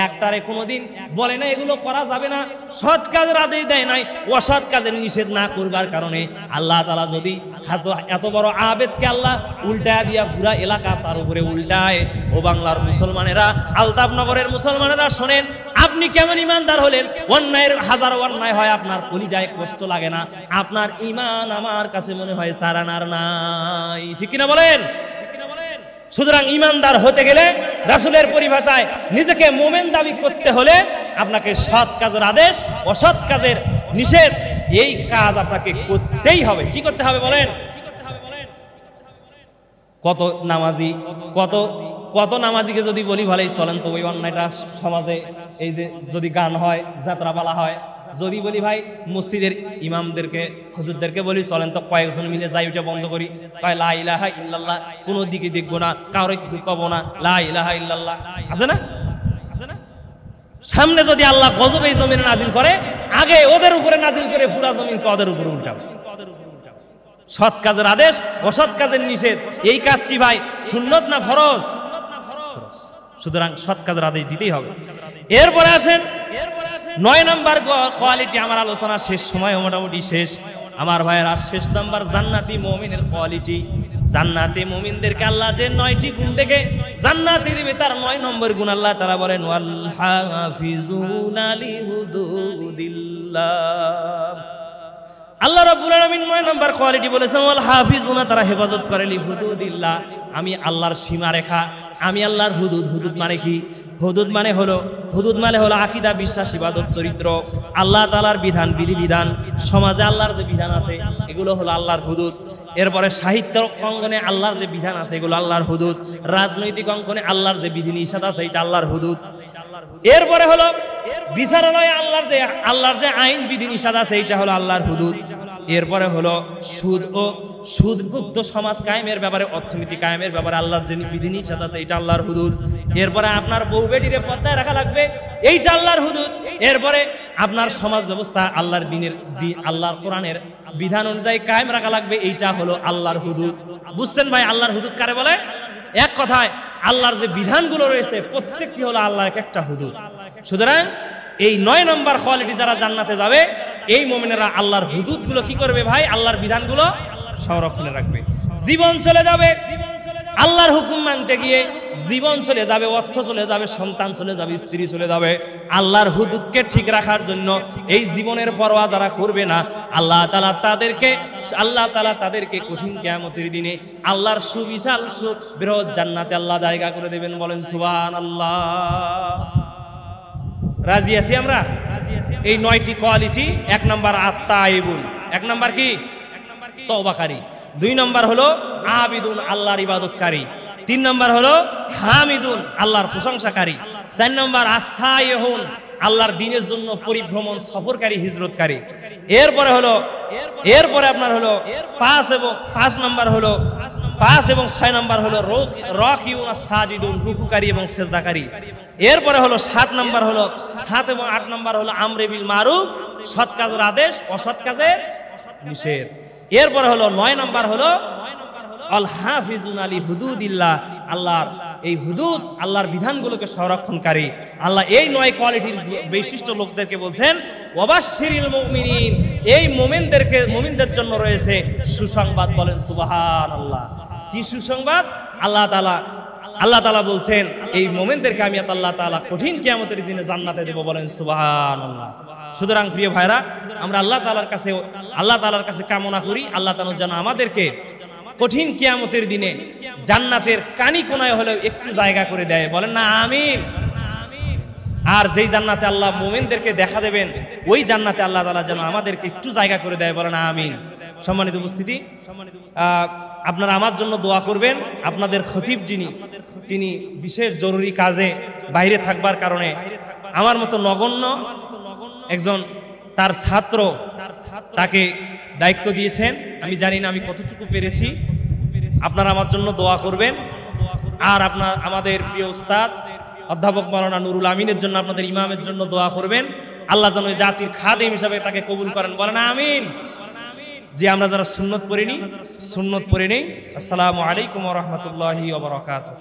একটারে কোনোদিন বলে না এগুলো করা যাবে না, সৎ কাজের আদেশ দেয় নাই, অসৎ কাজের নিষেধ না করবার কারণে আল্লাহ তাআলা যদি এত বড় আবেদকে আল্লাহ উল্টায়া দিয়া পুরা এলাকা তার উপরে উল্টায়। ও বাংলার মুসলমানেরা, আলতাফনগরের মুসলমানেরা শোনেন, আপনি কেমন ইমানদার হলেন? অন্যায়ের হাজারো অন্যায় হয়, আপনার কলিজায় কষ্ট লাগে না, আপনার ঈমান আমার কাছে মনে হয় সারানার নাই। ঠিক কিনা বলেন? সুতরাং ঈমানদার হতে গেলে রাসূলের পরিভাষায় নিজেকে মুমিন দাবি করতে হলে আপনাকে সৎ কাজের আদেশ, অসৎ কাজের নিষেধ, এই কাজ আপনাকে করতেই হবে। কি করতে হবে বলেন? কত নামাজি, কত নামাজিকে যদি বলি ভালোই চলেন তো ওই অন্যায়টা সমাজে, এই যে যদি গান হয়, যাত্রা পালা হয়, যদি বলি ভাই মসজিদের ইমামদেরকে, হুজুরদেরকে বলি চলেন তো কয়েকজন মিলে যাই, ওইটা বন্ধ করি, কয় লা ইলাহা ইল্লাল্লাহ, কোনো দিকে দেখবো না, কারোর কিছু পাবো না, লা ইলাহা ইল্লাল্লাহ, আছে না? সামনে যদি আল্লাহ গজব এই জমিনে নাজিল করে, আগে ওদের উপরে নাজিল করে পুরা জমিনকে ওদের উপরে উল্টাবে। সৎ কাজের আদেশ, অসৎ কাজের নিষেধ, এই কাজ কি ভাই সুন্নত না ফরজ? সুতরাং সৎ কাজের আদেশ দিতেই হবে। এরপরে আসেন 9 নম্বর কোয়ালিটি। আমার আলোচনা শেষ, সময় মোটামুটি শেষ আমার ভাইয়েরা। শেষ নাম্বার জান্নাতি মুমিনের কোয়ালিটি। জান্নাতি মুমিনদেরকে আল্লাহ যে 9টি গুণ দেখে জান্নাতি দিবে, তার 9 নম্বর গুণ আল্লাহ তাআলা বলেন ওয়াল হাফিজুনা লিহুদুদিল্লাহ। আল্লাহ রাব্বুল আলামিন 9 নম্বর কোয়ালিটি বলেছেন ওয়াল হাফিজুনা, তারা হেফাজত করে লিহুদুদিল্লাহ, আমি আল্লাহর সীমারেখা, আমি আল্লাহর হুদুদ। হুদুদ মানে কি? হুদুদ মানে হলো আকীদা, বিশ্বাস, ইবাদত, চরিত্র, আল্লাহ তাআলার বিধান, বিধিবিধান, সমাজে আল্লাহর যে বিধান আছে এগুলো হলো আল্লাহর হুদুদ। এরপরে সাহিত্য অঙ্গনে আল্লাহর যে বিধান আছে এগুলো আল্লাহর হুদুদ। রাজনৈতিক অঙ্গনে আল্লাহর যে বিধি নিষেধ আছে এটা আল্লাহর হুদুদ। এরপরে হলো বিচারালয়ে আল্লাহর যে আইন বিধি নিষেধ আছে এটা হলো আল্লাহর হুদুদ। এরপরে হলো সুদমুক্ত সমাজ কায়েমের ব্যাপারে, অর্থনীতি কায়েমের ব্যাপারে আল্লাহর যে বিধি নিষেধ আছে এটা আল্লাহর হুদুদ। এরপরে আপনার বউ বেটিরে পর্দায় রাখা লাগবে, এইটা আল্লাহর হুদুদ। এরপরে আপনার সমাজ ব্যবস্থা আল্লাহর আল্লাহর কোরআনের বিধান অনুযায়ী কায়েম রাখা লাগবে, এইটা হলো আল্লাহর হুদুদ। বুঝছেন ভাই আল্লাহর হুদুদ কারে বলে? এক কথায় আল্লাহর যে বিধানগুলো রয়েছে প্রত্যেকটি হলো আল্লাহর একটা হুদুদ। সুতরাং এই 9 নম্বর কোয়ালিটি যারা জান্নাতে যাবে, এই মুমিনেরা আল্লাহর হুদুদগুলো কি করবে ভাই? আল্লাহর বিধানগুলো সংরক্ষণে রাখবে। জীবন চলে যাবে আল্লাহর হুকুম মানতে গিয়ে, জীবন চলে যাবে, অর্থ চলে যাবে, সন্তান চলে যাবে, স্ত্রী চলে যাবে। আল্লাহর হুদুদকে ঠিক রাখার জন্য এই জীবনের পরোয়া যারা করবে না, আল্লাহ তাআলা তাদেরকে কঠিন কিয়ামতের দিনে আল্লাহর সুবিশাল বৃহৎ জান্নাতে আল্লাহ জায়গা করে দেবেন। বলেন সুবহানাল্লাহ। রাজি আছি আমরা? এই 9টি কোয়ালিটি। 1 নম্বর আত-তাইবুন, 1 নম্বর কি? তওবাকারী। 2 নম্বর হলো আবিদুন, আল্লাহর ইবাদতকারী। 3 নম্বর হলো হামিদুন, আল্লাহর প্রশংসাকারী। 4 নম্বর আস-সাইহুন, আল্লাহর দ্বীনের জন্য পরিভ্রমণ সফরকারী, হিজরতকারী। এরপরে আপনার হলো 5 এবং 6 নম্বর হলো রাকিউন সাজিদুন, রুকুকারী এবং সেজদাকারী। এরপরে হলো 7 এবং 8 নম্বর হলো আমরে বিল মারুফ, সৎ কাজের আদেশ, অসৎ কাজের নিষেধ। এরপরে হলো 9 নম্বর হলো আল হাফিজুন আলী হুদুদিল্লাহ, আল্লাহর এই হুদুদ, আল্লাহর বিধানগুলোকে সংরক্ষণকারী। আল্লাহ এই 9 কোয়ালিটির বৈশিষ্ট্য লোকদেরকে বলছেন ওয়াবাশশিরিল মুমিনিন, এই মুমিনদের জন্য রয়েছে সুসংবাদ। বলেন সুবহানাল্লাহ। কি সুসংবাদ? আল্লাহ তাআলা বলছেন এই মুমিনদেরকে আমি আল্লাহ তাআলা কঠিন কিয়ামতের দিনে জান্নাতে দেব। বলেন সুবহানাল্লাহ। সুতরাং প্রিয় ভাইরা, আমরা আল্লাহ তাআলার কাছে কামনা করি আল্লাহ তাআলা যেন আমাদেরকে কঠিন কিয়ামতের দিনে জান্নাতের কানি কোনায় হলেও একটু জায়গা করে দেয়। বলেন না আমিন। আর যেই জান্নাতে আল্লাহ মুমিনদেরকে দেখা দেবেন, ওই জান্নাতে আল্লাহ তাআলা যেন আমাদেরকে একটু জায়গা করে দেয়। বলেন আমিন। সম্মানিত উপস্থিতি, আপনারা আমার জন্য দোয়া করবেন। আপনাদের খতিব তিনি বিশেষ জরুরি কাজে বাইরে থাকবার কারণে আমার মতো নগণ্য একজন তার ছাত্র তাকে দায়িত্ব দিয়েছেন। আমি জানি না আমি কতটুকু পেরেছি। আপনারা আমার জন্য দোয়া করবেন। আর আমাদের প্রিয় উস্তাদ অধ্যাপক মাওলানা নুরুল আমিনের জন্য, আপনাদের ইমামের জন্য দোয়া করবেন। আল্লাহ যেন জাতির খাদেম হিসাবে তাকে কবুল করেন। বলেন আমিন। যে আমরা যারা সুন্নত পড়ে নেই। আসসালামু আলাইকুম ওয়া রাহমাতুল্লাহি ওয়া বারাকাতুহু।